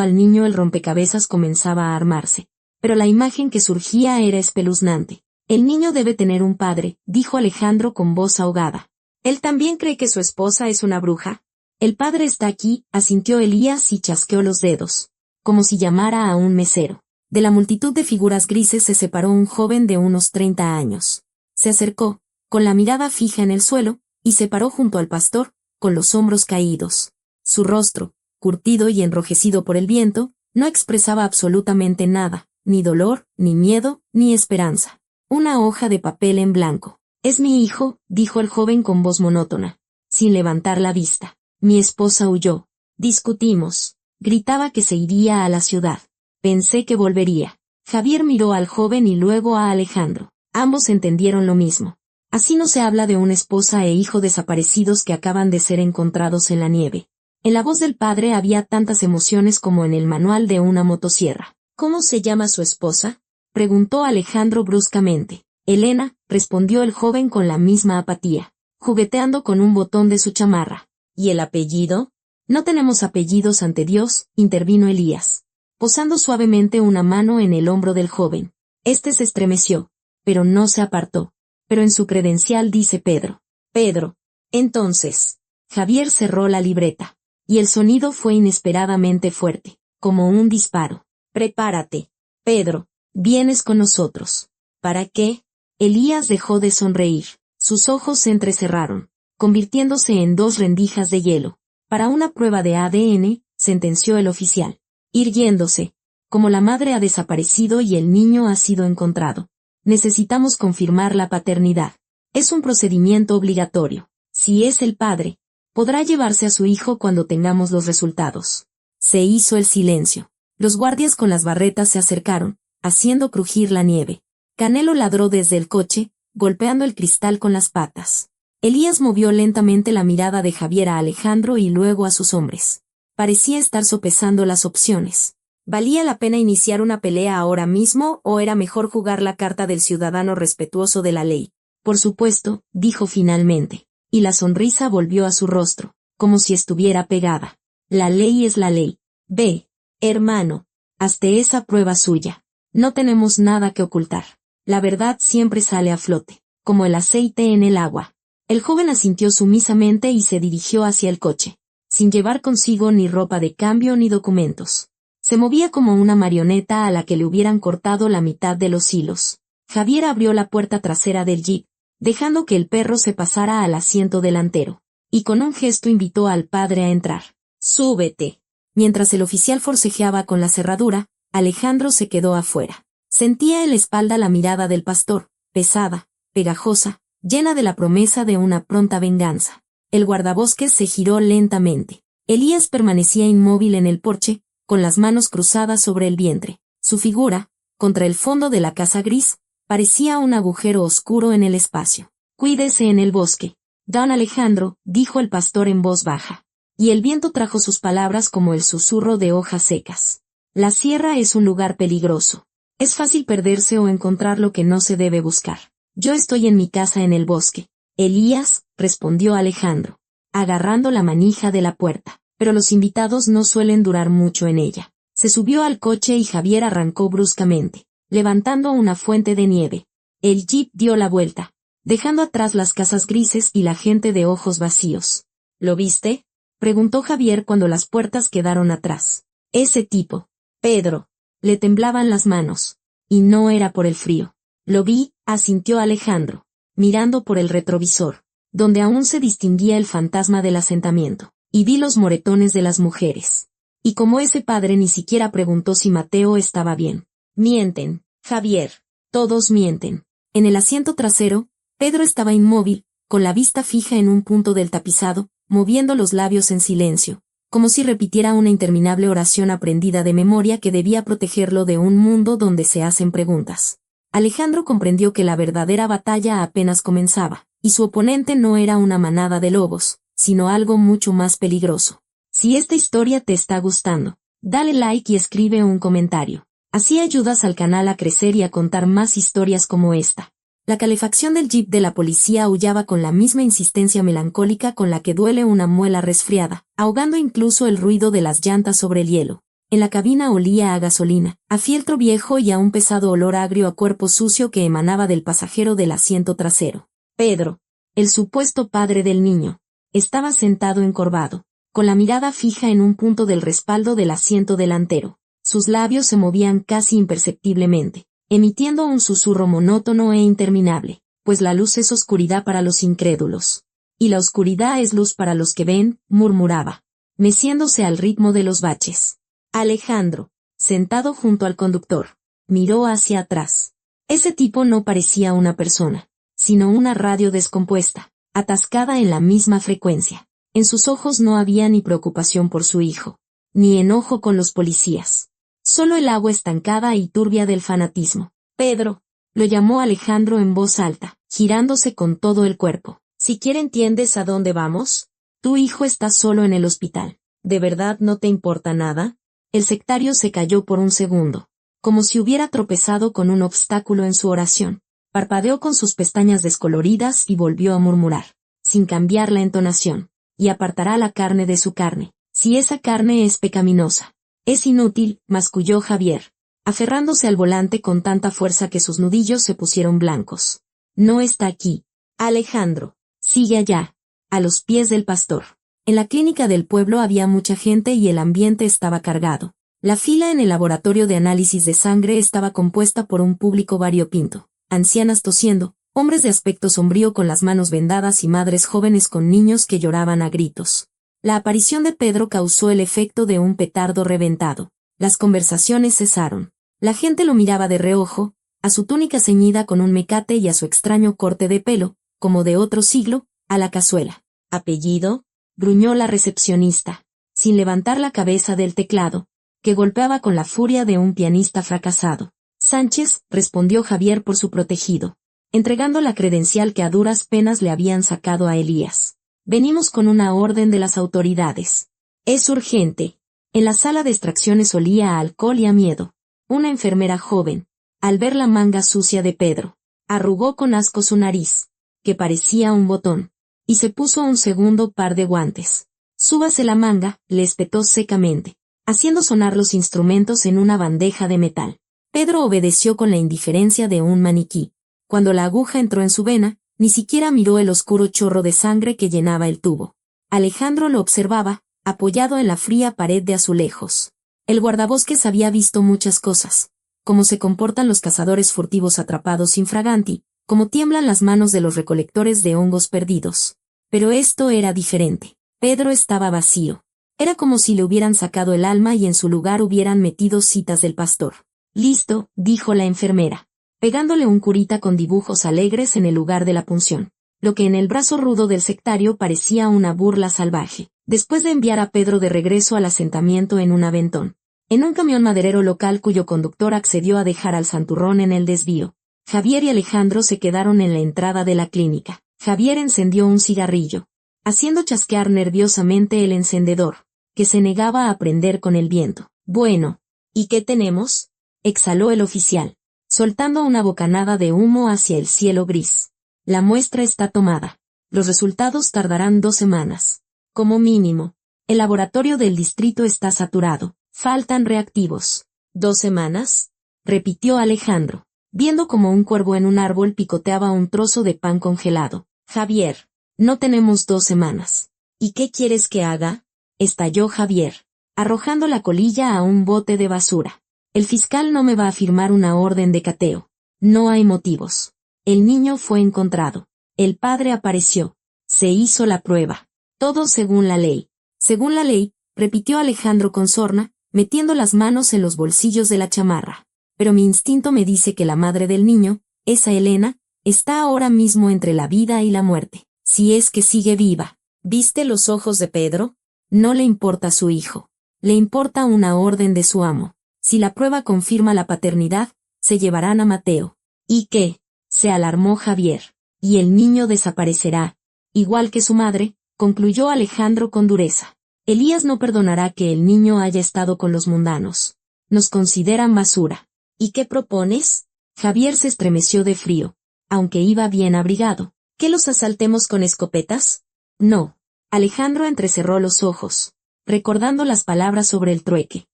al niño, el rompecabezas comenzaba a armarse. Pero la imagen que surgía era espeluznante. El niño debe tener un padre, dijo Alejandro con voz ahogada. ¿Él también cree que su esposa es una bruja? El padre está aquí, asintió Elías y chasqueó los dedos, como si llamara a un mesero. De la multitud de figuras grises se separó un joven de unos 30 años. Se acercó, con la mirada fija en el suelo, y se paró junto al pastor, con los hombros caídos. Su rostro, curtido y enrojecido por el viento, no expresaba absolutamente nada, ni dolor, ni miedo, ni esperanza. Una hoja de papel en blanco. «Es mi hijo», dijo el joven con voz monótona, sin levantar la vista. «Mi esposa huyó. Discutimos. Gritaba que se iría a la ciudad. Pensé que volvería». Javier miró al joven y luego a Alejandro. Ambos entendieron lo mismo. Así no se habla de una esposa e hijo desaparecidos que acaban de ser encontrados en la nieve. En la voz del padre había tantas emociones como en el manual de una motosierra. «¿Cómo se llama su esposa?», preguntó Alejandro bruscamente. «Elena», respondió el joven con la misma apatía, jugueteando con un botón de su chamarra. «¿Y el apellido?». «No tenemos apellidos ante Dios», intervino Elías, posando suavemente una mano en el hombro del joven. Este se estremeció, pero no se apartó. «Pero en su credencial dice Pedro». «Pedro». «Entonces». Javier cerró la libreta, y el sonido fue inesperadamente fuerte, como un disparo. «Prepárate, Pedro, vienes con nosotros». «¿Para qué?». Elías dejó de sonreír. Sus ojos se entrecerraron, convirtiéndose en dos rendijas de hielo. «Para una prueba de ADN», sentenció el oficial. «Ir yéndose. Como la madre ha desaparecido y el niño ha sido encontrado. Necesitamos confirmar la paternidad. Es un procedimiento obligatorio. Si es el padre, podrá llevarse a su hijo cuando tengamos los resultados». Se hizo el silencio. Los guardias con las barretas se acercaron, haciendo crujir la nieve. Canelo ladró desde el coche, golpeando el cristal con las patas. Elías movió lentamente la mirada de Javier a Alejandro y luego a sus hombres. Parecía estar sopesando las opciones. ¿Valía la pena iniciar una pelea ahora mismo o era mejor jugar la carta del ciudadano respetuoso de la ley? «Por supuesto», dijo finalmente, y la sonrisa volvió a su rostro, como si estuviera pegada. «La ley es la ley. Ve, hermano, hazte esa prueba suya. No tenemos nada que ocultar. La verdad siempre sale a flote, como el aceite en el agua». El joven asintió sumisamente y se dirigió hacia el coche, sin llevar consigo ni ropa de cambio ni documentos. Se movía como una marioneta a la que le hubieran cortado la mitad de los hilos. Javier abrió la puerta trasera del jeep, dejando que el perro se pasara al asiento delantero, y con un gesto invitó al padre a entrar. «Súbete». Mientras el oficial forcejeaba con la cerradura, Alejandro se quedó afuera. Sentía en la espalda la mirada del pastor, pesada, pegajosa, llena de la promesa de una pronta venganza. El guardabosques se giró lentamente. Elías permanecía inmóvil en el porche, con las manos cruzadas sobre el vientre. Su figura, contra el fondo de la casa gris, parecía un agujero oscuro en el espacio. «Cuídese en el bosque, don Alejandro», dijo el pastor en voz baja. Y el viento trajo sus palabras como el susurro de hojas secas. «La sierra es un lugar peligroso. Es fácil perderse o encontrar lo que no se debe buscar. Yo estoy en mi casa en el bosque». «Elías», respondió Alejandro, agarrando la manija de la puerta, pero los invitados no suelen durar mucho en ella. Se subió al coche y Javier arrancó bruscamente, levantando una fuente de nieve. El jeep dio la vuelta, dejando atrás las casas grises y la gente de ojos vacíos. «¿Lo viste?», preguntó Javier cuando las puertas quedaron atrás. «Ese tipo, Pedro». Le temblaban las manos, y no era por el frío. «Lo vi», asintió Alejandro, mirando por el retrovisor, donde aún se distinguía el fantasma del asentamiento, y vi los moretones de las mujeres. Y como ese padre ni siquiera preguntó si Mateo estaba bien. «Mienten, Javier. Todos mienten». En el asiento trasero, Pedro estaba inmóvil, con la vista fija en un punto del tapizado, moviendo los labios en silencio, como si repitiera una interminable oración aprendida de memoria que debía protegerlo de un mundo donde se hacen preguntas. Alejandro comprendió que la verdadera batalla apenas comenzaba, y su oponente no era una manada de lobos, sino algo mucho más peligroso. Si esta historia te está gustando, dale like y escribe un comentario. Así ayudas al canal a crecer y a contar más historias como esta. La calefacción del jeep de la policía aullaba con la misma insistencia melancólica con la que duele una muela resfriada, ahogando incluso el ruido de las llantas sobre el hielo. En la cabina olía a gasolina, a fieltro viejo y a un pesado olor agrio a cuerpo sucio que emanaba del pasajero del asiento trasero. Pedro, el supuesto padre del niño, estaba sentado encorvado, con la mirada fija en un punto del respaldo del asiento delantero. Sus labios se movían casi imperceptiblemente, emitiendo un susurro monótono e interminable, pues la luz es oscuridad para los incrédulos. Y la oscuridad es luz para los que ven, murmuraba, meciéndose al ritmo de los baches. Alejandro, sentado junto al conductor, miró hacia atrás. Ese tipo no parecía una persona, sino una radio descompuesta, atascada en la misma frecuencia. En sus ojos no había ni preocupación por su hijo, ni enojo con los policías. Solo el agua estancada y turbia del fanatismo. Pedro, lo llamó Alejandro en voz alta, girándose con todo el cuerpo. ¿Siquiera entiendes a dónde vamos? Tu hijo está solo en el hospital. ¿De verdad no te importa nada? El sectario se calló por un segundo, como si hubiera tropezado con un obstáculo en su oración. Parpadeó con sus pestañas descoloridas y volvió a murmurar, sin cambiar la entonación, y apartará la carne de su carne, si esa carne es pecaminosa. Es inútil, masculló Javier, aferrándose al volante con tanta fuerza que sus nudillos se pusieron blancos. No está aquí. Alejandro, sigue allá, a los pies del pastor. En la clínica del pueblo había mucha gente y el ambiente estaba cargado. La fila en el laboratorio de análisis de sangre estaba compuesta por un público variopinto, ancianas tosiendo, hombres de aspecto sombrío con las manos vendadas y madres jóvenes con niños que lloraban a gritos. La aparición de Pedro causó el efecto de un petardo reventado. Las conversaciones cesaron. La gente lo miraba de reojo, a su túnica ceñida con un mecate y a su extraño corte de pelo, como de otro siglo, a la cazuela. ¿Apellido?, gruñó la recepcionista, sin levantar la cabeza del teclado, que golpeaba con la furia de un pianista fracasado. Sánchez, respondió Javier por su protegido, entregando la credencial que a duras penas le habían sacado a Elías. Venimos con una orden de las autoridades. Es urgente. En la sala de extracciones olía a alcohol y a miedo. Una enfermera joven, al ver la manga sucia de Pedro, arrugó con asco su nariz, que parecía un botón, y se puso un segundo par de guantes. Súbase la manga, le espetó secamente, haciendo sonar los instrumentos en una bandeja de metal. Pedro obedeció con la indiferencia de un maniquí. Cuando la aguja entró en su vena, ni siquiera miró el oscuro chorro de sangre que llenaba el tubo. Alejandro lo observaba, apoyado en la fría pared de azulejos. El guardabosques había visto muchas cosas, cómo se comportan los cazadores furtivos atrapados infraganti, cómo tiemblan las manos de los recolectores de hongos perdidos. Pero esto era diferente. Pedro estaba vacío. Era como si le hubieran sacado el alma y en su lugar hubieran metido citas del pastor. Listo, dijo la enfermera, pegándole un curita con dibujos alegres en el lugar de la punción, lo que en el brazo rudo del sectario parecía una burla salvaje, después de enviar a Pedro de regreso al asentamiento en un aventón, en un camión maderero local cuyo conductor accedió a dejar al santurrón en el desvío. Javier y Alejandro se quedaron en la entrada de la clínica. Javier encendió un cigarrillo, haciendo chasquear nerviosamente el encendedor, que se negaba a prender con el viento. Bueno, ¿y qué tenemos?, exhaló el oficial, soltando una bocanada de humo hacia el cielo gris. La muestra está tomada. Los resultados tardarán 2 semanas. Como mínimo. El laboratorio del distrito está saturado. Faltan reactivos. ¿2 semanas? Repitió Alejandro, viendo como un cuervo en un árbol picoteaba un trozo de pan congelado. Javier, no tenemos 2 semanas. ¿Y qué quieres que haga?, estalló Javier, arrojando la colilla a un bote de basura. El fiscal no me va a firmar una orden de cateo. No hay motivos. El niño fue encontrado. El padre apareció. Se hizo la prueba. Todo según la ley. Según la ley, repitió Alejandro con sorna, metiendo las manos en los bolsillos de la chamarra. Pero mi instinto me dice que la madre del niño, esa Elena, está ahora mismo entre la vida y la muerte. Si es que sigue viva. ¿Viste los ojos de Pedro? No le importa su hijo. Le importa una orden de su amo. Si la prueba confirma la paternidad, se llevarán a Mateo. ¿Y qué?, se alarmó Javier. Y el niño desaparecerá, igual que su madre, concluyó Alejandro con dureza. Elías no perdonará que el niño haya estado con los mundanos. Nos consideran basura. ¿Y qué propones? Javier se estremeció de frío. aunque iba bien abrigado. ¿Qué los asaltemos con escopetas? No. Alejandro entrecerró los ojos, recordando las palabras sobre el trueque.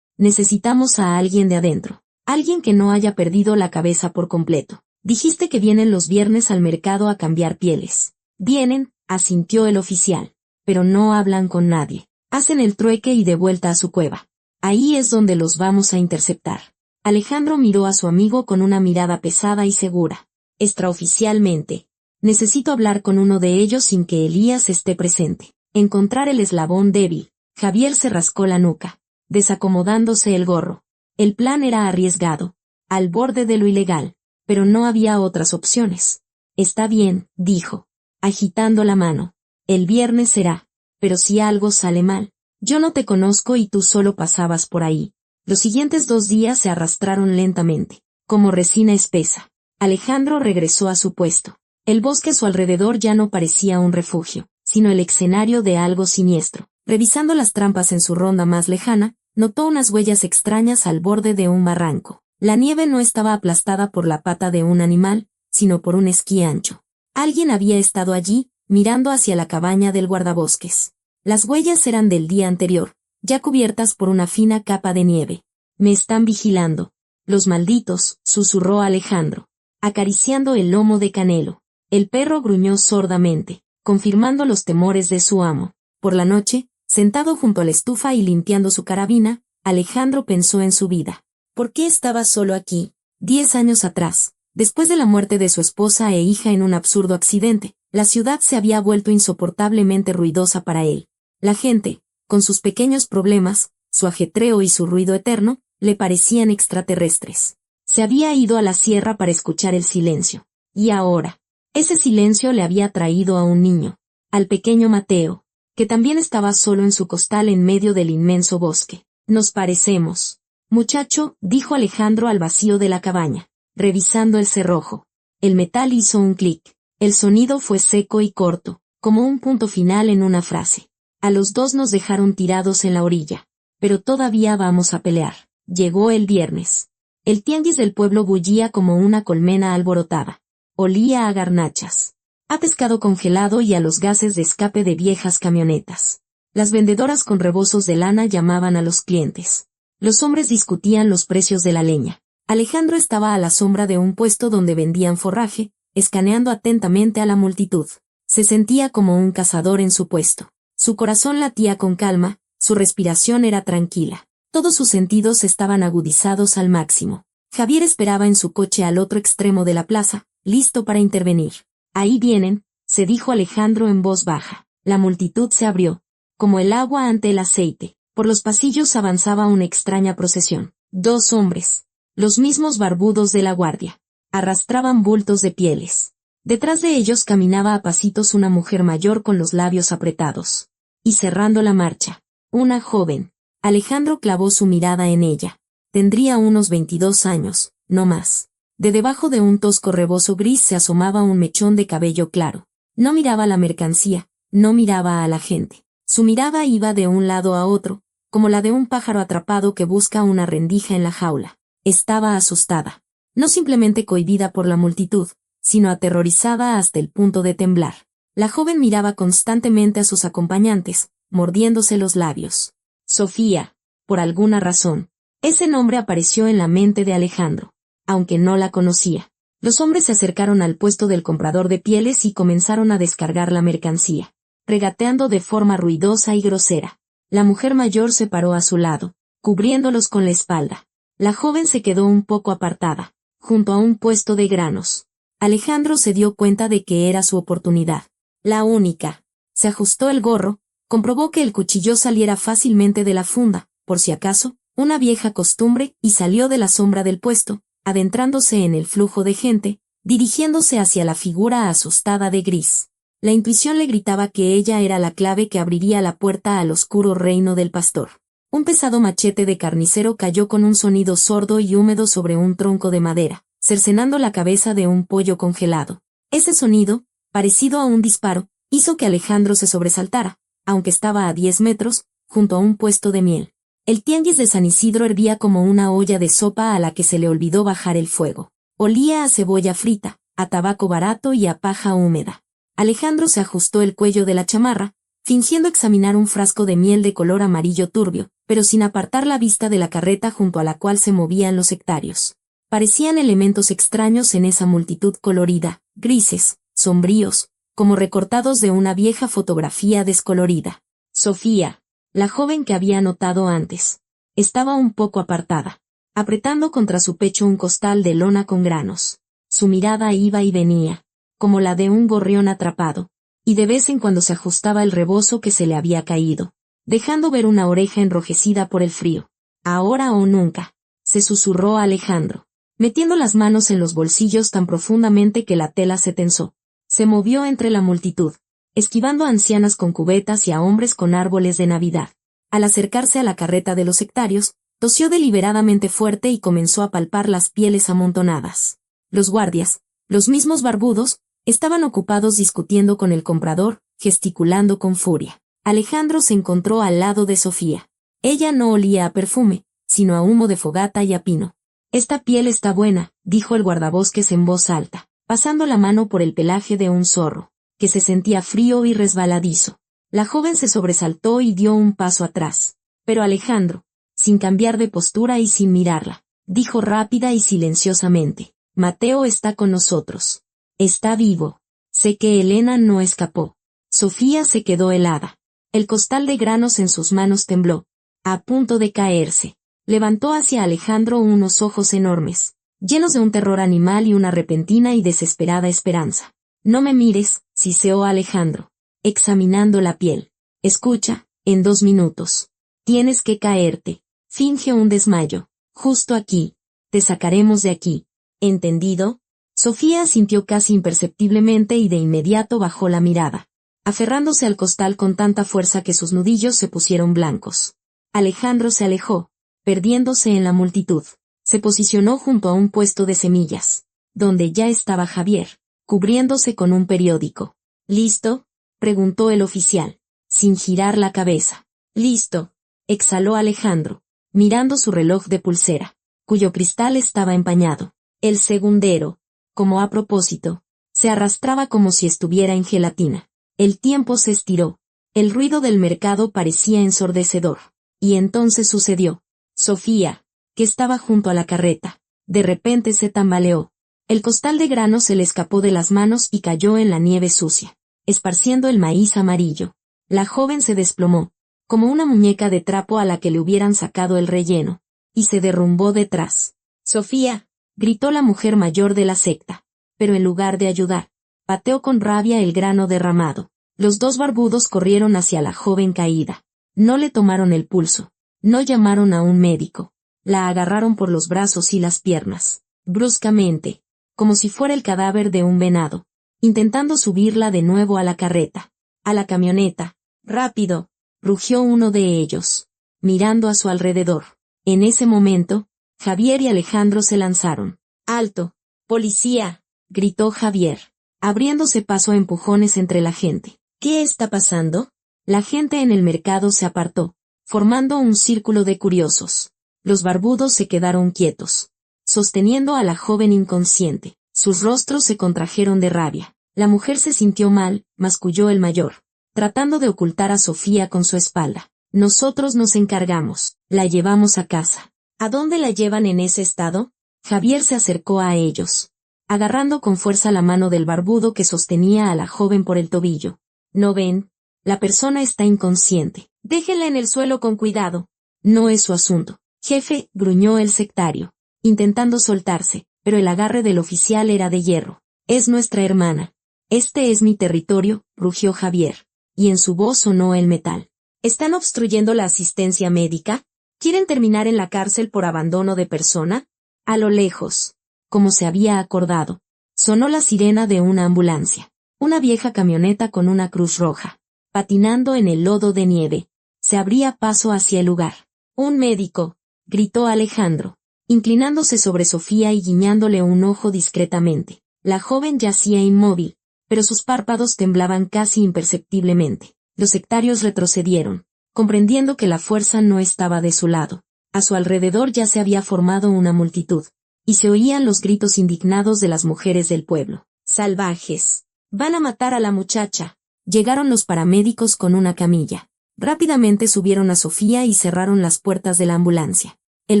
Necesitamos a alguien de adentro. Alguien que no haya perdido la cabeza por completo. Dijiste que vienen los viernes al mercado a cambiar pieles. Vienen, asintió el oficial. Pero no hablan con nadie. Hacen el trueque y de vuelta a su cueva. Ahí es donde los vamos a interceptar. Alejandro miró a su amigo con una mirada pesada y segura. Extraoficialmente. Necesito hablar con uno de ellos sin que Elías esté presente. Encontrar el eslabón débil. Javier se rascó la nuca, desacomodándose el gorro. El plan era arriesgado, al borde de lo ilegal, pero no había otras opciones. Está bien, dijo, agitando la mano. El viernes será, pero si algo sale mal. Yo no te conozco y tú solo pasabas por ahí. Los siguientes 2 días se arrastraron lentamente, como resina espesa. Alejandro regresó a su puesto. El bosque a su alrededor ya no parecía un refugio, sino el escenario de algo siniestro. Revisando las trampas en su ronda más lejana, notó unas huellas extrañas al borde de un barranco. La nieve no estaba aplastada por la pata de un animal, sino por un esquí ancho. Alguien había estado allí, mirando hacia la cabaña del guardabosques. Las huellas eran del día anterior, ya cubiertas por una fina capa de nieve. Me están vigilando. Los malditos, susurró Alejandro, acariciando el lomo de Canelo. El perro gruñó sordamente, confirmando los temores de su amo. Por la noche, sentado junto a la estufa y limpiando su carabina, Alejandro pensó en su vida. ¿Por qué estaba solo aquí? 10 años atrás, después de la muerte de su esposa e hija en un absurdo accidente, la ciudad se había vuelto insoportablemente ruidosa para él. La gente, con sus pequeños problemas, su ajetreo y su ruido eterno, le parecían extraterrestres. Se había ido a la sierra para escuchar el silencio. Y ahora, ese silencio le había traído a un niño, al pequeño Mateo, que también estaba solo en su costal en medio del inmenso bosque. Nos parecemos. Muchacho, dijo Alejandro al vacío de la cabaña, revisando el cerrojo. El metal hizo un clic. El sonido fue seco y corto, como un punto final en una frase. A los dos nos dejaron tirados en la orilla. Pero todavía vamos a pelear. Llegó el viernes. El tianguis del pueblo bullía como una colmena alborotada. Olía a garnachas, a pescado congelado y a los gases de escape de viejas camionetas. Las vendedoras con rebozos de lana llamaban a los clientes. Los hombres discutían los precios de la leña. Alejandro estaba a la sombra de un puesto donde vendían forraje, escaneando atentamente a la multitud. Se sentía como un cazador en su puesto. Su corazón latía con calma, su respiración era tranquila. Todos sus sentidos estaban agudizados al máximo. Javier esperaba en su coche al otro extremo de la plaza, listo para intervenir. Ahí vienen, se dijo Alejandro en voz baja. La multitud se abrió, como el agua ante el aceite. Por los pasillos avanzaba una extraña procesión. 2 hombres, los mismos barbudos de la guardia, arrastraban bultos de pieles. Detrás de ellos caminaba a pasitos una mujer mayor con los labios apretados. Y cerrando la marcha, una joven. Alejandro clavó su mirada en ella. Tendría unos 22 años, no más. De debajo de un tosco rebozo gris se asomaba un mechón de cabello claro. No miraba la mercancía, no miraba a la gente. Su mirada iba de un lado a otro, como la de un pájaro atrapado que busca una rendija en la jaula. Estaba asustada. No simplemente cohibida por la multitud, sino aterrorizada hasta el punto de temblar. La joven miraba constantemente a sus acompañantes, mordiéndose los labios. Sofía, por alguna razón. Ese nombre apareció en la mente de Alejandro, aunque no la conocía. Los hombres se acercaron al puesto del comprador de pieles y comenzaron a descargar la mercancía, regateando de forma ruidosa y grosera. La mujer mayor se paró a su lado, cubriéndolos con la espalda. La joven se quedó un poco apartada, junto a un puesto de granos. Alejandro se dio cuenta de que era su oportunidad. La única. Se ajustó el gorro, comprobó que el cuchillo saliera fácilmente de la funda, por si acaso, una vieja costumbre, y salió de la sombra del puesto, adentrándose en el flujo de gente, dirigiéndose hacia la figura asustada de Gris. La intuición le gritaba que ella era la clave que abriría la puerta al oscuro reino del pastor. Un pesado machete de carnicero cayó con un sonido sordo y húmedo sobre un tronco de madera, cercenando la cabeza de un pollo congelado. Ese sonido, parecido a un disparo, hizo que Alejandro se sobresaltara, aunque estaba a 10 metros, junto a un puesto de miel. El tianguis de San Isidro hervía como una olla de sopa a la que se le olvidó bajar el fuego. Olía a cebolla frita, a tabaco barato y a paja húmeda. Alejandro se ajustó el cuello de la chamarra, fingiendo examinar un frasco de miel de color amarillo turbio, pero sin apartar la vista de la carreta junto a la cual se movían los sectarios. Parecían elementos extraños en esa multitud colorida, grises, sombríos, como recortados de una vieja fotografía descolorida. Sofía, la joven que había notado antes, estaba un poco apartada, apretando contra su pecho un costal de lona con granos. Su mirada iba y venía, como la de un gorrión atrapado, y de vez en cuando se ajustaba el rebozo que se le había caído, dejando ver una oreja enrojecida por el frío. Ahora o nunca, se susurró a Alejandro, metiendo las manos en los bolsillos tan profundamente que la tela se tensó. Se movió entre la multitud, esquivando a ancianas con cubetas y a hombres con árboles de Navidad. Al acercarse a la carreta de los sectarios, tosió deliberadamente fuerte y comenzó a palpar las pieles amontonadas. Los guardias, los mismos barbudos, estaban ocupados discutiendo con el comprador, gesticulando con furia. Alejandro se encontró al lado de Sofía. Ella no olía a perfume, sino a humo de fogata y a pino. «Esta piel está buena», dijo el guardabosques en voz alta, pasando la mano por el pelaje de un zorro, que se sentía frío y resbaladizo. La joven se sobresaltó y dio un paso atrás. Pero Alejandro, sin cambiar de postura y sin mirarla, dijo rápida y silenciosamente: «Mateo está con nosotros. Está vivo. Sé que Elena no escapó». Sofía se quedó helada. El costal de granos en sus manos tembló, a punto de caerse. Levantó hacia Alejandro unos ojos enormes, llenos de un terror animal y una repentina y desesperada esperanza. «No me mires», siseó Alejandro, examinando la piel. «Escucha, en 2 minutos. Tienes que caerte. Finge un desmayo. Justo aquí. Te sacaremos de aquí. ¿Entendido?» Sofía asintió casi imperceptiblemente y de inmediato bajó la mirada, aferrándose al costal con tanta fuerza que sus nudillos se pusieron blancos. Alejandro se alejó, perdiéndose en la multitud. Se posicionó junto a un puesto de semillas, donde ya estaba Javier, cubriéndose con un periódico. «¿Listo?», preguntó el oficial, sin girar la cabeza. «Listo», exhaló Alejandro, mirando su reloj de pulsera, cuyo cristal estaba empañado. El segundero, como a propósito, se arrastraba como si estuviera en gelatina. El tiempo se estiró. El ruido del mercado parecía ensordecedor. Y entonces sucedió. Sofía, que estaba junto a la carreta, de repente se tambaleó. El costal de grano se le escapó de las manos y cayó en la nieve sucia, esparciendo el maíz amarillo. La joven se desplomó, como una muñeca de trapo a la que le hubieran sacado el relleno, y se derrumbó detrás. «Sofía», gritó la mujer mayor de la secta, pero en lugar de ayudar, pateó con rabia el grano derramado. Los 2 barbudos corrieron hacia la joven caída. No le tomaron el pulso, no llamaron a un médico. La agarraron por los brazos y las piernas, bruscamente, como si fuera el cadáver de un venado, intentando subirla de nuevo a la carreta, a la camioneta. «Rápido», rugió uno de ellos, mirando a su alrededor. En ese momento, Javier y Alejandro se lanzaron. «¡Alto! ¡Policía!», gritó Javier, abriéndose paso a empujones entre la gente. «¿Qué está pasando?». La gente en el mercado se apartó, formando un círculo de curiosos. Los barbudos se quedaron quietos, sosteniendo a la joven inconsciente. Sus rostros se contrajeron de rabia. La mujer se sintió mal, masculló el mayor, tratando de ocultar a Sofía con su espalda. «Nosotros nos encargamos. La llevamos a casa». «¿A dónde la llevan en ese estado?». Javier se acercó a ellos, agarrando con fuerza la mano del barbudo que sostenía a la joven por el tobillo. «¿No ven? La persona está inconsciente. Déjenla en el suelo con cuidado». «No es su asunto, jefe», gruñó el sectario, intentando soltarse, pero el agarre del oficial era de hierro. «Es nuestra hermana. Este es mi territorio», rugió Javier, y en su voz sonó el metal. «¿Están obstruyendo la asistencia médica? ¿Quieren terminar en la cárcel por abandono de persona?». A lo lejos, como se había acordado, sonó la sirena de una ambulancia. Una vieja camioneta con una cruz roja, patinando en el lodo de nieve, se abría paso hacia el lugar. «¡Un médico!», gritó Alejandro, inclinándose sobre Sofía y guiñándole un ojo discretamente. La joven yacía inmóvil, pero sus párpados temblaban casi imperceptiblemente. Los sectarios retrocedieron, comprendiendo que la fuerza no estaba de su lado. A su alrededor ya se había formado una multitud, y se oían los gritos indignados de las mujeres del pueblo. Salvajes. Van a matar a la muchacha. Llegaron los paramédicos con una camilla. Rápidamente subieron a Sofía y cerraron las puertas de la ambulancia. El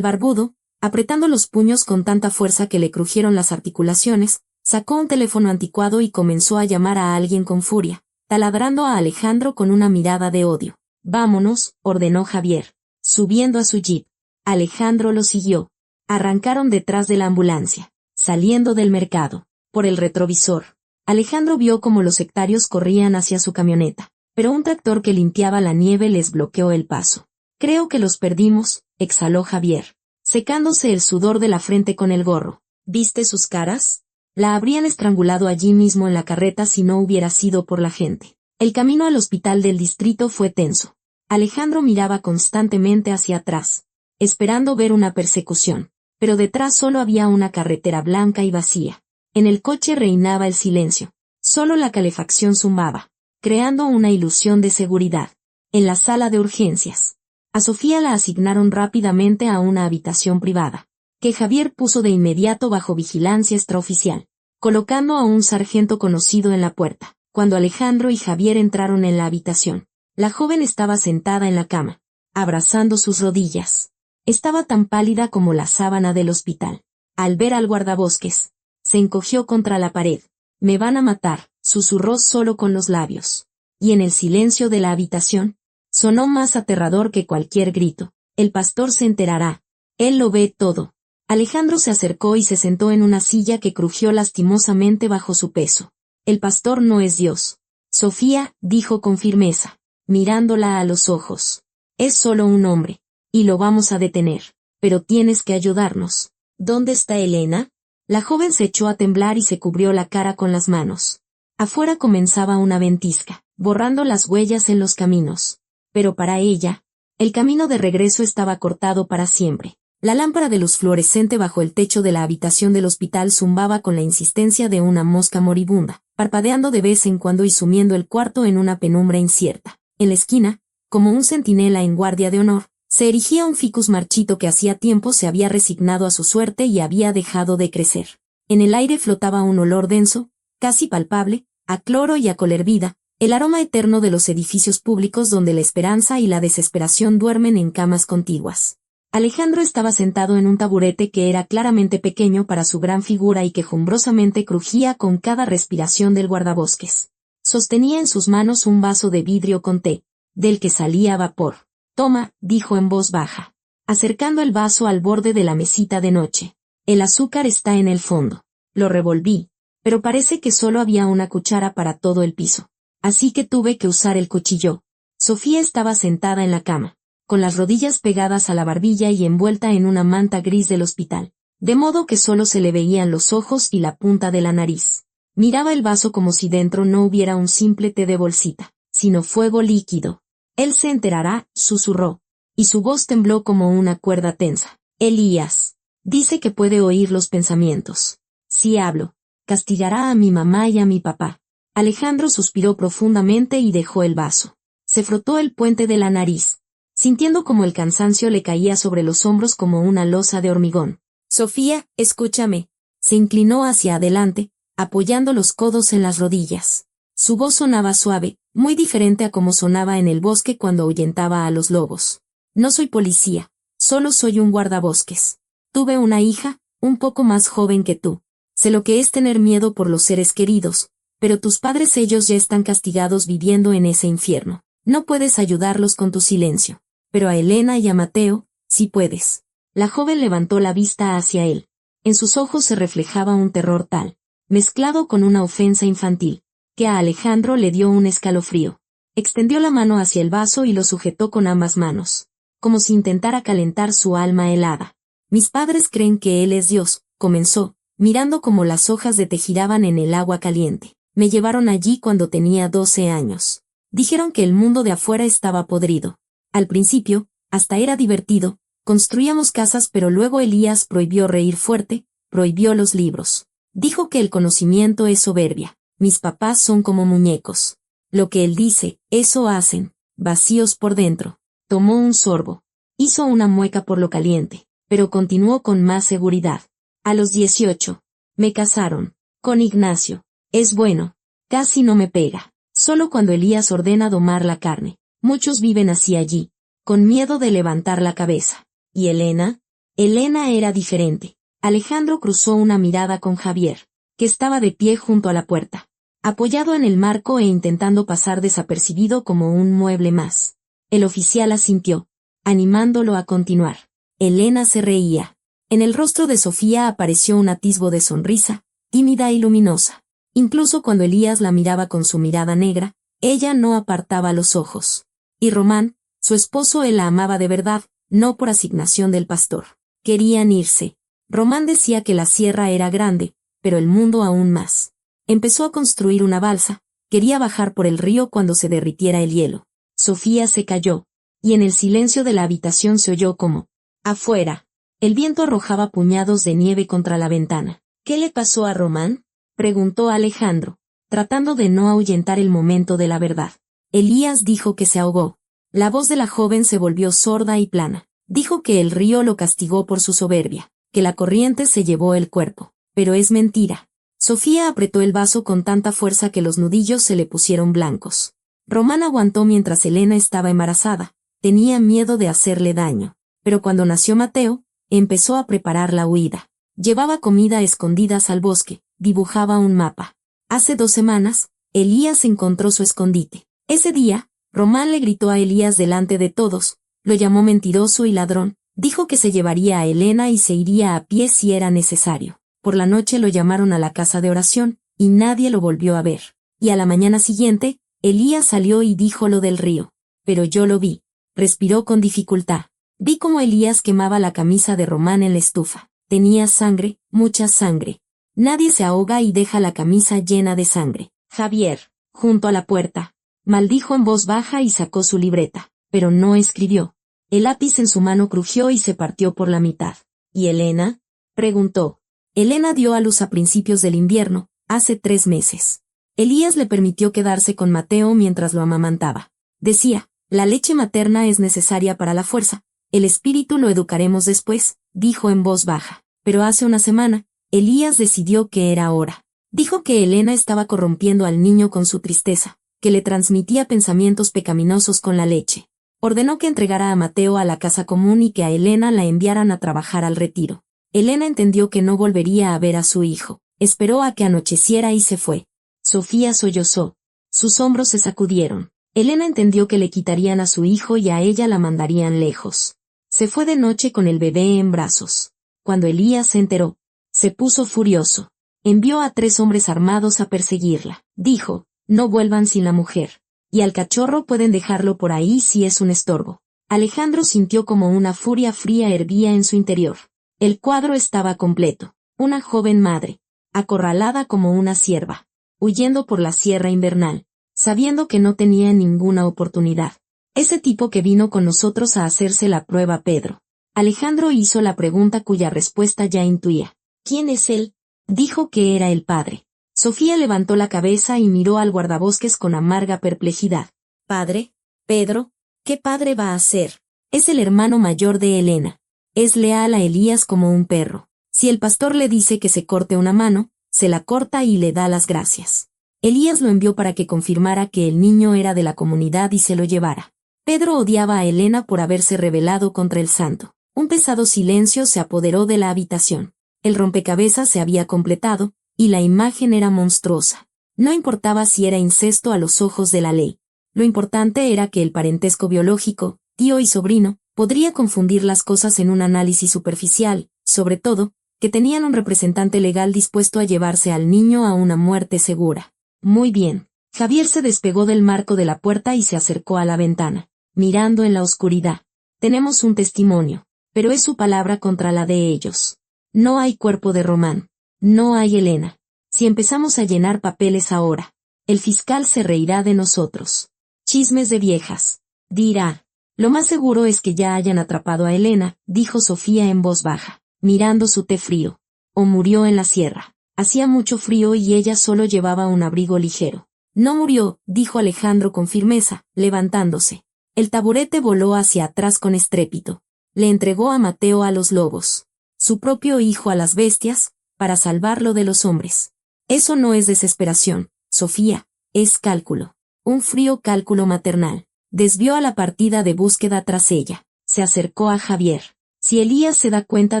barbudo, apretando los puños con tanta fuerza que le crujieron las articulaciones, sacó un teléfono anticuado y comenzó a llamar a alguien con furia, taladrando a Alejandro con una mirada de odio. «Vámonos», ordenó Javier, subiendo a su jeep. Alejandro lo siguió. Arrancaron detrás de la ambulancia, saliendo del mercado. Por el retrovisor, Alejandro vio cómo los sectarios corrían hacia su camioneta, pero un tractor que limpiaba la nieve les bloqueó el paso. «Creo que los perdimos», exhaló Javier, secándose el sudor de la frente con el gorro. «¿Viste sus caras? La habrían estrangulado allí mismo en la carreta si no hubiera sido por la gente». El camino al hospital del distrito fue tenso. Alejandro miraba constantemente hacia atrás, esperando ver una persecución, pero detrás solo había una carretera blanca y vacía. En el coche reinaba el silencio. Solo la calefacción zumbaba, creando una ilusión de seguridad. En la sala de urgencias, a Sofía la asignaron rápidamente a una habitación privada, que Javier puso de inmediato bajo vigilancia extraoficial, colocando a un sargento conocido en la puerta. Cuando Alejandro y Javier entraron en la habitación, la joven estaba sentada en la cama, abrazando sus rodillas. Estaba tan pálida como la sábana del hospital. Al ver al guardabosques, se encogió contra la pared. «Me van a matar», susurró solo con los labios. Y en el silencio de la habitación, sonó más aterrador que cualquier grito. «El pastor se enterará. Él lo ve todo». Alejandro se acercó y se sentó en una silla que crujió lastimosamente bajo su peso. «El pastor no es Dios». «Sofía», dijo con firmeza, mirándola a los ojos. «Es solo un hombre. Y lo vamos a detener. Pero tienes que ayudarnos». «¿Dónde está Elena?». La joven se echó a temblar y se cubrió la cara con las manos. Afuera comenzaba una ventisca, borrando las huellas en los caminos. Pero para ella, el camino de regreso estaba cortado para siempre. La lámpara de luz fluorescente bajo el techo de la habitación del hospital zumbaba con la insistencia de una mosca moribunda, parpadeando de vez en cuando y sumiendo el cuarto en una penumbra incierta. En la esquina, como un centinela en guardia de honor, se erigía un ficus marchito que hacía tiempo se había resignado a su suerte y había dejado de crecer. En el aire flotaba un olor denso, casi palpable, a cloro y a col hervida, el aroma eterno de los edificios públicos donde la esperanza y la desesperación duermen en camas contiguas. Alejandro estaba sentado en un taburete que era claramente pequeño para su gran figura y quejumbrosamente crujía con cada respiración del guardabosques. Sostenía en sus manos un vaso de vidrio con té, del que salía vapor. «Toma», dijo en voz baja, acercando el vaso al borde de la mesita de noche. «El azúcar está en el fondo». Lo revolví, pero parece que solo había una cuchara para todo el piso. Así que tuve que usar el cuchillo. Sofía estaba sentada en la cama, con las rodillas pegadas a la barbilla y envuelta en una manta gris del hospital, de modo que solo se le veían los ojos y la punta de la nariz. Miraba el vaso como si dentro no hubiera un simple té de bolsita, sino fuego líquido. «Él se enterará», susurró, y su voz tembló como una cuerda tensa. «Elías. Dice que puede oír los pensamientos. Si hablo, castigará a mi mamá y a mi papá». Alejandro suspiró profundamente y dejó el vaso. Se frotó el puente de la nariz, sintiendo como el cansancio le caía sobre los hombros como una losa de hormigón. «Sofía, escúchame». Se inclinó hacia adelante, apoyando los codos en las rodillas. Su voz sonaba suave, muy diferente a como sonaba en el bosque cuando ahuyentaba a los lobos. «No soy policía, solo soy un guardabosques. Tuve una hija, un poco más joven que tú. Sé lo que es tener miedo por los seres queridos, pero tus padres ellos ya están castigados viviendo en ese infierno. No puedes ayudarlos con tu silencio. Pero a Elena y a Mateo, sí puedes». La joven levantó la vista hacia él. En sus ojos se reflejaba un terror tal, mezclado con una ofensa infantil, que a Alejandro le dio un escalofrío. Extendió la mano hacia el vaso y lo sujetó con ambas manos, como si intentara calentar su alma helada. «Mis padres creen que él es Dios», comenzó, mirando cómo las hojas de té giraban en el agua caliente. «Me llevaron allí cuando tenía 12 años. Dijeron que el mundo de afuera estaba podrido. Al principio, hasta era divertido, construíamos casas pero luego Elías prohibió reír fuerte, prohibió los libros. Dijo que el conocimiento es soberbia. Mis papás son como muñecos. Lo que él dice, eso hacen, vacíos por dentro». Tomó un sorbo. Hizo una mueca por lo caliente, pero continuó con más seguridad. «A los 18, me casaron, con Ignacio. Es bueno. Casi no me pega. Solo cuando Elías ordena domar la carne. Muchos viven así allí, con miedo de levantar la cabeza. ¿Y Elena? Elena era diferente. Alejandro cruzó una mirada con Javier, que estaba de pie junto a la puerta, apoyado en el marco e intentando pasar desapercibido como un mueble más. El oficial asintió, animándolo a continuar. Elena se reía. En el rostro de Sofía apareció un atisbo de sonrisa, tímida y luminosa. Incluso cuando Elías la miraba con su mirada negra, ella no apartaba los ojos. Y Román, su esposo, él la amaba de verdad, no por asignación del pastor. Querían irse. Román decía que la sierra era grande, pero el mundo aún más. Empezó a construir una balsa, quería bajar por el río cuando se derritiera el hielo. Sofía se calló, y en el silencio de la habitación se oyó como, afuera. El viento arrojaba puñados de nieve contra la ventana. ¿Qué le pasó a Román?, preguntó Alejandro, tratando de no ahuyentar el momento de la verdad. Elías dijo que se ahogó. La voz de la joven se volvió sorda y plana. Dijo que el río lo castigó por su soberbia, que la corriente se llevó el cuerpo. Pero es mentira. Sofía apretó el vaso con tanta fuerza que los nudillos se le pusieron blancos. Román aguantó mientras Elena estaba embarazada. Tenía miedo de hacerle daño. Pero cuando nació Mateo, empezó a preparar la huida. Llevaba comida a escondidas al bosque, dibujaba un mapa. Hace 2 semanas, Elías encontró su escondite. Ese día, Román le gritó a Elías delante de todos, lo llamó mentiroso y ladrón, dijo que se llevaría a Elena y se iría a pie si era necesario. Por la noche lo llamaron a la casa de oración, y nadie lo volvió a ver. Y a la mañana siguiente, Elías salió y dijo lo del río. Pero yo lo vi. Respiró con dificultad. Vi cómo Elías quemaba la camisa de Román en la estufa. Tenía sangre, mucha sangre. Nadie se ahoga y deja la camisa llena de sangre. Javier, junto a la puerta, maldijo en voz baja y sacó su libreta, pero no escribió. El lápiz en su mano crujió y se partió por la mitad. ¿Y Elena?, preguntó. Elena dio a luz a principios del invierno, hace 3 meses. Elías le permitió quedarse con Mateo mientras lo amamantaba. Decía, la leche materna es necesaria para la fuerza, el espíritu lo educaremos después, dijo en voz baja. Pero hace una semana, Elías decidió que era hora. Dijo que Elena estaba corrompiendo al niño con su tristeza, que le transmitía pensamientos pecaminosos con la leche. Ordenó que entregara a Mateo a la casa común y que a Elena la enviaran a trabajar al retiro. Elena entendió que no volvería a ver a su hijo. Esperó a que anocheciera y se fue. Sofía sollozó. Sus hombros se sacudieron. Elena entendió que le quitarían a su hijo y a ella la mandarían lejos. Se fue de noche con el bebé en brazos. Cuando Elías se enteró, se puso furioso. Envió a 3 hombres armados a perseguirla. Dijo, no vuelvan sin la mujer. Y al cachorro pueden dejarlo por ahí si es un estorbo. Alejandro sintió como una furia fría hervía en su interior. El cuadro estaba completo. Una joven madre, acorralada como una cierva, huyendo por la sierra invernal, sabiendo que no tenía ninguna oportunidad. Ese tipo que vino con nosotros a hacerse la prueba, Pedro. Alejandro hizo la pregunta cuya respuesta ya intuía. ¿Quién es él? Dijo que era el padre. Sofía levantó la cabeza y miró al guardabosques con amarga perplejidad. ¿Padre? Pedro, ¿qué padre va a ser? Es el hermano mayor de Elena. Es leal a Elías como un perro. Si el pastor le dice que se corte una mano, se la corta y le da las gracias. Elías lo envió para que confirmara que el niño era de la comunidad y se lo llevara. Pedro odiaba a Elena por haberse rebelado contra el santo. Un pesado silencio se apoderó de la habitación. El rompecabezas se había completado, y la imagen era monstruosa. No importaba si era incesto a los ojos de la ley. Lo importante era que el parentesco biológico, tío y sobrino, podría confundir las cosas en un análisis superficial, sobre todo, que tenían un representante legal dispuesto a llevarse al niño a una muerte segura. Muy bien. Javier se despegó del marco de la puerta y se acercó a la ventana, mirando en la oscuridad. Tenemos un testimonio, pero es su palabra contra la de ellos. No hay cuerpo de Román. No hay Elena. Si empezamos a llenar papeles ahora, el fiscal se reirá de nosotros. Chismes de viejas. Dirá. Lo más seguro es que ya hayan atrapado a Elena, dijo Sofía en voz baja, mirando su té frío. O murió en la sierra. Hacía mucho frío y ella solo llevaba un abrigo ligero. No murió, dijo Alejandro con firmeza, levantándose. El taburete voló hacia atrás con estrépito. Le entregó a Mateo a los lobos. Su propio hijo a las bestias, para salvarlo de los hombres. Eso no es desesperación, Sofía, es cálculo. Un frío cálculo maternal. Desvió a la partida de búsqueda tras ella. Se acercó a Javier. Si Elías se da cuenta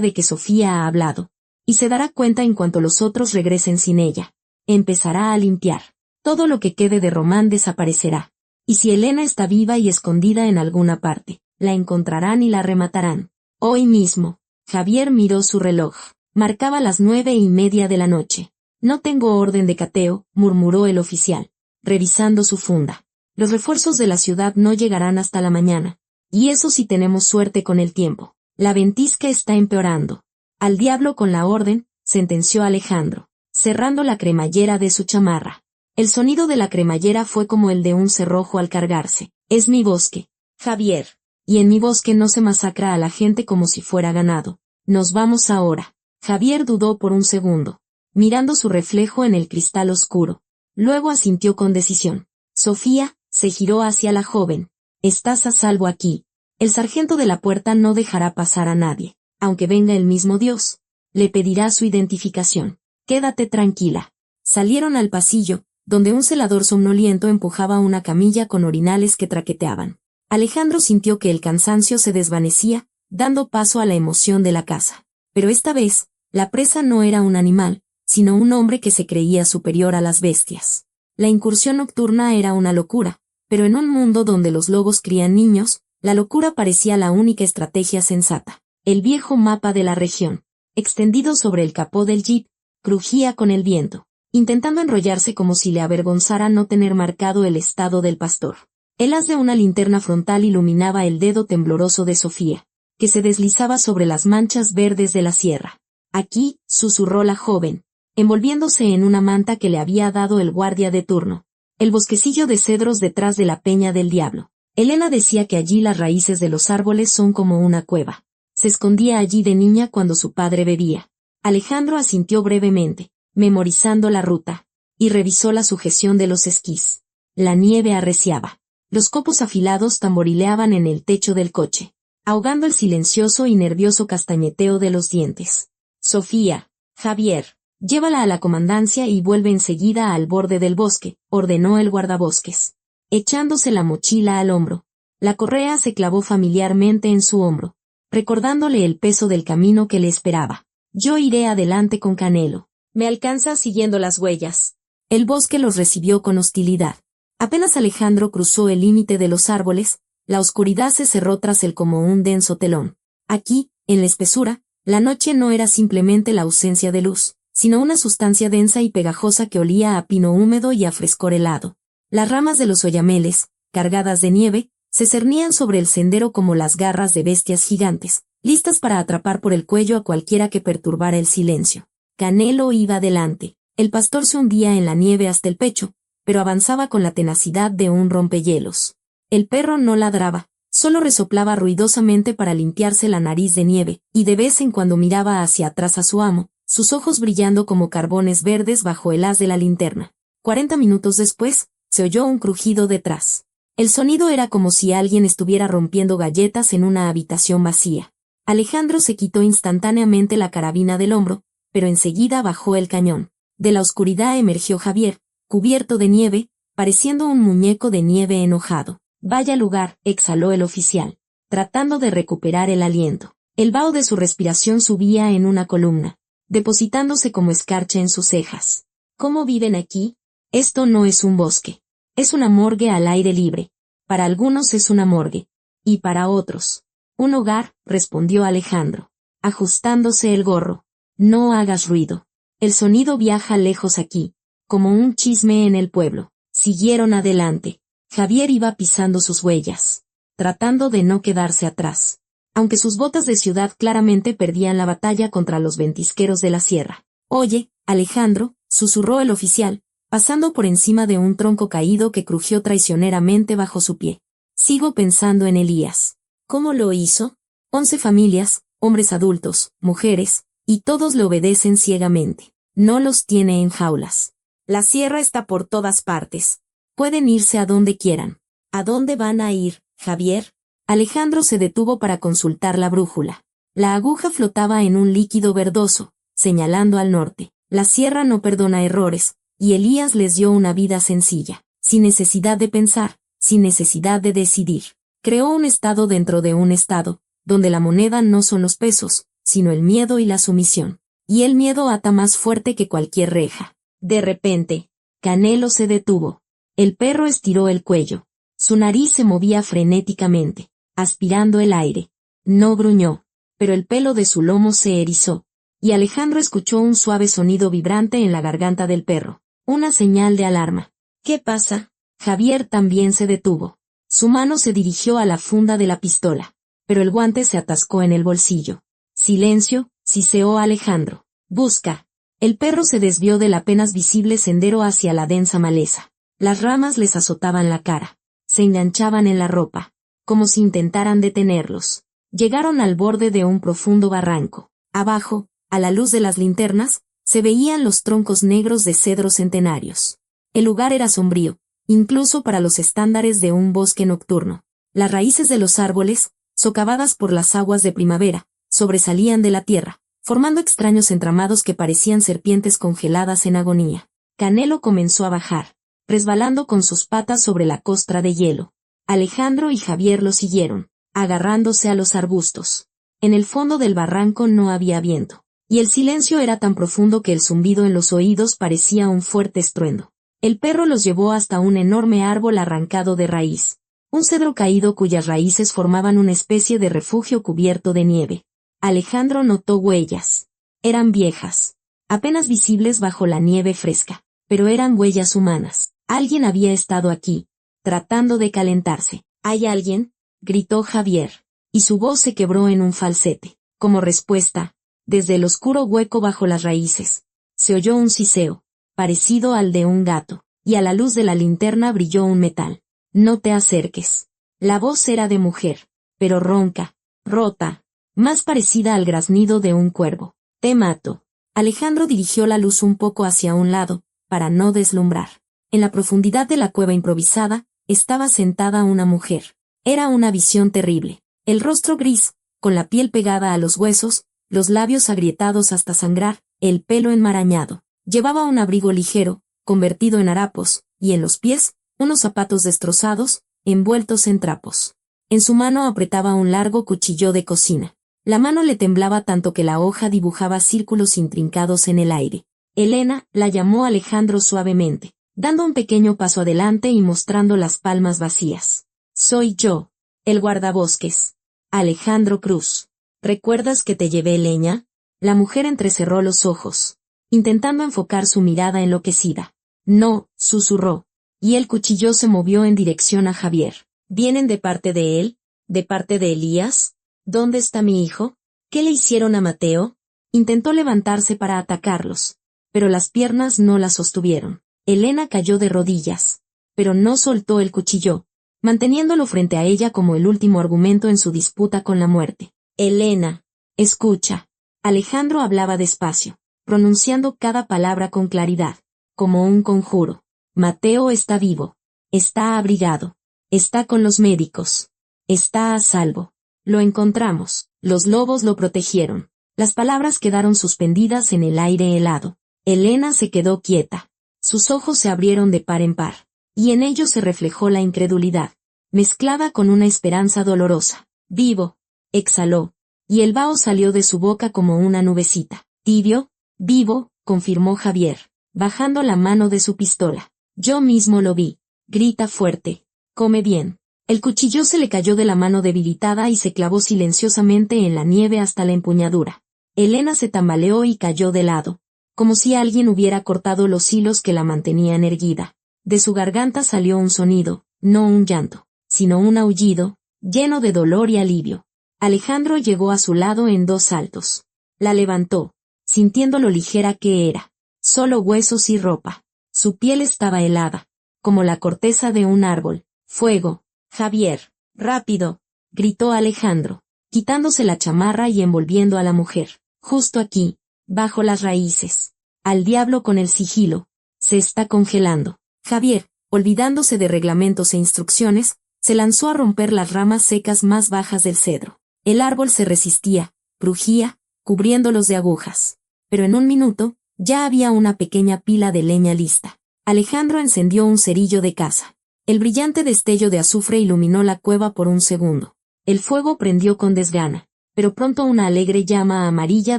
de que Sofía ha hablado, y se dará cuenta en cuanto los otros regresen sin ella, empezará a limpiar. Todo lo que quede de Román desaparecerá. Y si Elena está viva y escondida en alguna parte, la encontrarán y la rematarán. Hoy mismo. Javier miró su reloj. Marcaba las 9:30 de la noche. No tengo orden de cateo, murmuró el oficial, revisando su funda. Los refuerzos de la ciudad no llegarán hasta la mañana. Y eso si tenemos suerte con el tiempo. La ventisca está empeorando. Al diablo con la orden, sentenció Alejandro, cerrando la cremallera de su chamarra. El sonido de la cremallera fue como el de un cerrojo al cargarse. Es mi bosque, Javier. Y en mi bosque no se masacra a la gente como si fuera ganado. Nos vamos ahora. Javier dudó por un segundo, mirando su reflejo en el cristal oscuro. Luego asintió con decisión. Sofía, se giró hacia la joven. Estás a salvo aquí. El sargento de la puerta no dejará pasar a nadie. Aunque venga el mismo Dios, le pedirá su identificación. Quédate tranquila. Salieron al pasillo, donde un celador somnoliento empujaba una camilla con orinales que traqueteaban. Alejandro sintió que el cansancio se desvanecía, dando paso a la emoción de la caza. Pero esta vez, la presa no era un animal, sino un hombre que se creía superior a las bestias. La incursión nocturna era una locura, pero en un mundo donde los lobos crían niños, la locura parecía la única estrategia sensata. El viejo mapa de la región, extendido sobre el capó del jeep, crujía con el viento, intentando enrollarse como si le avergonzara no tener marcado el estado del pastor. El haz de una linterna frontal iluminaba el dedo tembloroso de Sofía, que se deslizaba sobre las manchas verdes de la sierra. Aquí, susurró la joven, envolviéndose en una manta que le había dado el guardia de turno. El bosquecillo de cedros detrás de la Peña del Diablo. Elena decía que allí las raíces de los árboles son como una cueva. Se escondía allí de niña cuando su padre bebía. Alejandro asintió brevemente, memorizando la ruta, y revisó la sujeción de los esquís. La nieve arreciaba. Los copos afilados tamborileaban en el techo del coche, ahogando el silencioso y nervioso castañeteo de los dientes. Sofía, Javier, llévala a la comandancia y vuelve enseguida al borde del bosque, ordenó el guardabosques, echándose la mochila al hombro. La correa se clavó familiarmente en su hombro, recordándole el peso del camino que le esperaba. Yo iré adelante con Canelo. Me alcanza siguiendo las huellas. El bosque los recibió con hostilidad. Apenas Alejandro cruzó el límite de los árboles, la oscuridad se cerró tras él como un denso telón. Aquí, en la espesura, la noche no era simplemente la ausencia de luz, sino una sustancia densa y pegajosa que olía a pino húmedo y a frescor helado. Las ramas de los oyameles, cargadas de nieve, se cernían sobre el sendero como las garras de bestias gigantes, listas para atrapar por el cuello a cualquiera que perturbara el silencio. Canelo iba delante. El pastor se hundía en la nieve hasta el pecho, pero avanzaba con la tenacidad de un rompehielos. El perro no ladraba, solo resoplaba ruidosamente para limpiarse la nariz de nieve, y de vez en cuando miraba hacia atrás a su amo, sus ojos brillando como carbones verdes bajo el haz de la linterna. 40 minutos después, se oyó un crujido detrás. El sonido era como si alguien estuviera rompiendo galletas en una habitación vacía. Alejandro se quitó instantáneamente la carabina del hombro, pero enseguida bajó el cañón. De la oscuridad emergió Javier, cubierto de nieve, pareciendo un muñeco de nieve enojado. Vaya lugar, exhaló el oficial, tratando de recuperar el aliento. El vaho de su respiración subía en una columna, depositándose como escarcha en sus cejas. ¿Cómo viven aquí? Esto no es un bosque. Es una morgue al aire libre. Para algunos es una morgue. Y para otros, un hogar, respondió Alejandro, ajustándose el gorro. No hagas ruido. El sonido viaja lejos aquí, como un chisme en el pueblo. Siguieron adelante. Javier iba pisando sus huellas, tratando de no quedarse atrás, aunque sus botas de ciudad claramente perdían la batalla contra los ventisqueros de la sierra. Oye, Alejandro, susurró el oficial, pasando por encima de un tronco caído que crujió traicioneramente bajo su pie. Sigo pensando en Elías. ¿Cómo lo hizo? 11 familias, hombres adultos, mujeres, y todos le obedecen ciegamente. No los tiene en jaulas. La sierra está por todas partes. Pueden irse a donde quieran. ¿A dónde van a ir, Javier? Alejandro se detuvo para consultar la brújula. La aguja flotaba en un líquido verdoso, señalando al norte. La sierra no perdona errores, y Elías les dio una vida sencilla, sin necesidad de pensar, sin necesidad de decidir. Creó un estado dentro de un estado, donde la moneda no son los pesos, sino el miedo y la sumisión. Y el miedo ata más fuerte que cualquier reja. De repente, Canelo se detuvo. El perro estiró el cuello. Su nariz se movía frenéticamente, aspirando el aire. No gruñó, pero el pelo de su lomo se erizó, y Alejandro escuchó un suave sonido vibrante en la garganta del perro, una señal de alarma. ¿Qué pasa? Javier también se detuvo. Su mano se dirigió a la funda de la pistola, pero el guante se atascó en el bolsillo. Silencio, siseó Alejandro. Busca. El perro se desvió del apenas visible sendero hacia la densa maleza. Las ramas les azotaban la cara. Se enganchaban en la ropa, como si intentaran detenerlos. Llegaron al borde de un profundo barranco. Abajo, a la luz de las linternas, se veían los troncos negros de cedros centenarios. El lugar era sombrío, incluso para los estándares de un bosque nocturno. Las raíces de los árboles, socavadas por las aguas de primavera, sobresalían de la tierra, formando extraños entramados que parecían serpientes congeladas en agonía. Canelo comenzó a bajar, resbalando con sus patas sobre la costra de hielo. Alejandro y Javier lo siguieron, agarrándose a los arbustos. En el fondo del barranco no había viento, y el silencio era tan profundo que el zumbido en los oídos parecía un fuerte estruendo. El perro los llevó hasta un enorme árbol arrancado de raíz, un cedro caído cuyas raíces formaban una especie de refugio cubierto de nieve. Alejandro notó huellas. Eran viejas, apenas visibles bajo la nieve fresca, pero eran huellas humanas. Alguien había estado aquí, tratando de calentarse. ¿Hay alguien?, gritó Javier, y su voz se quebró en un falsete. Como respuesta, desde el oscuro hueco bajo las raíces, se oyó un siseo, parecido al de un gato, y a la luz de la linterna brilló un metal. No te acerques. La voz era de mujer, pero ronca, rota, más parecida al graznido de un cuervo. Te mato. Alejandro dirigió la luz un poco hacia un lado, para no deslumbrar. En la profundidad de la cueva improvisada, estaba sentada una mujer. Era una visión terrible. El rostro gris, con la piel pegada a los huesos, los labios agrietados hasta sangrar, el pelo enmarañado. Llevaba un abrigo ligero, convertido en harapos, y en los pies, unos zapatos destrozados, envueltos en trapos. En su mano apretaba un largo cuchillo de cocina. La mano le temblaba tanto que la hoja dibujaba círculos intrincados en el aire. Elena, la llamó Alejandro suavemente, dando un pequeño paso adelante y mostrando las palmas vacías. Soy yo, el guardabosques. Alejandro Cruz. ¿Recuerdas que te llevé leña? La mujer entrecerró los ojos, intentando enfocar su mirada enloquecida. No, susurró, y el cuchillo se movió en dirección a Javier. ¿Vienen de parte de él? ¿De parte de Elías? ¿Dónde está mi hijo? ¿Qué le hicieron a Mateo? Intentó levantarse para atacarlos, pero las piernas no la sostuvieron. Elena cayó de rodillas, pero no soltó el cuchillo, manteniéndolo frente a ella como el último argumento en su disputa con la muerte. Elena, escucha. Alejandro hablaba despacio, pronunciando cada palabra con claridad, como un conjuro. Mateo está vivo, está abrigado, está con los médicos, está a salvo. Lo encontramos, los lobos lo protegieron. Las palabras quedaron suspendidas en el aire helado. Elena se quedó quieta. Sus ojos se abrieron de par en par, y en ellos se reflejó la incredulidad, mezclada con una esperanza dolorosa. Vivo, exhaló, y el vaho salió de su boca como una nubecita. Tibio, vivo, confirmó Javier, bajando la mano de su pistola. Yo mismo lo vi. Grita fuerte. Come bien. El cuchillo se le cayó de la mano debilitada y se clavó silenciosamente en la nieve hasta la empuñadura. Elena se tambaleó y cayó de lado, como si alguien hubiera cortado los hilos que la mantenían erguida. De su garganta salió un sonido, no un llanto, sino un aullido, lleno de dolor y alivio. Alejandro llegó a su lado en 2 saltos. La levantó, sintiendo lo ligera que era. Solo huesos y ropa. Su piel estaba helada, como la corteza de un árbol. Fuego. Javier, rápido, gritó Alejandro, quitándose la chamarra y envolviendo a la mujer. Justo aquí, bajo las raíces. Al diablo con el sigilo. Se está congelando. Javier, olvidándose de reglamentos e instrucciones, se lanzó a romper las ramas secas más bajas del cedro. El árbol se resistía, crujía, cubriéndolos de agujas. Pero en un minuto, Ya había una pequeña pila de leña lista. Alejandro encendió un cerillo de caza. El brillante destello de azufre iluminó la cueva por un segundo. El fuego prendió con desgana, pero pronto una alegre llama amarilla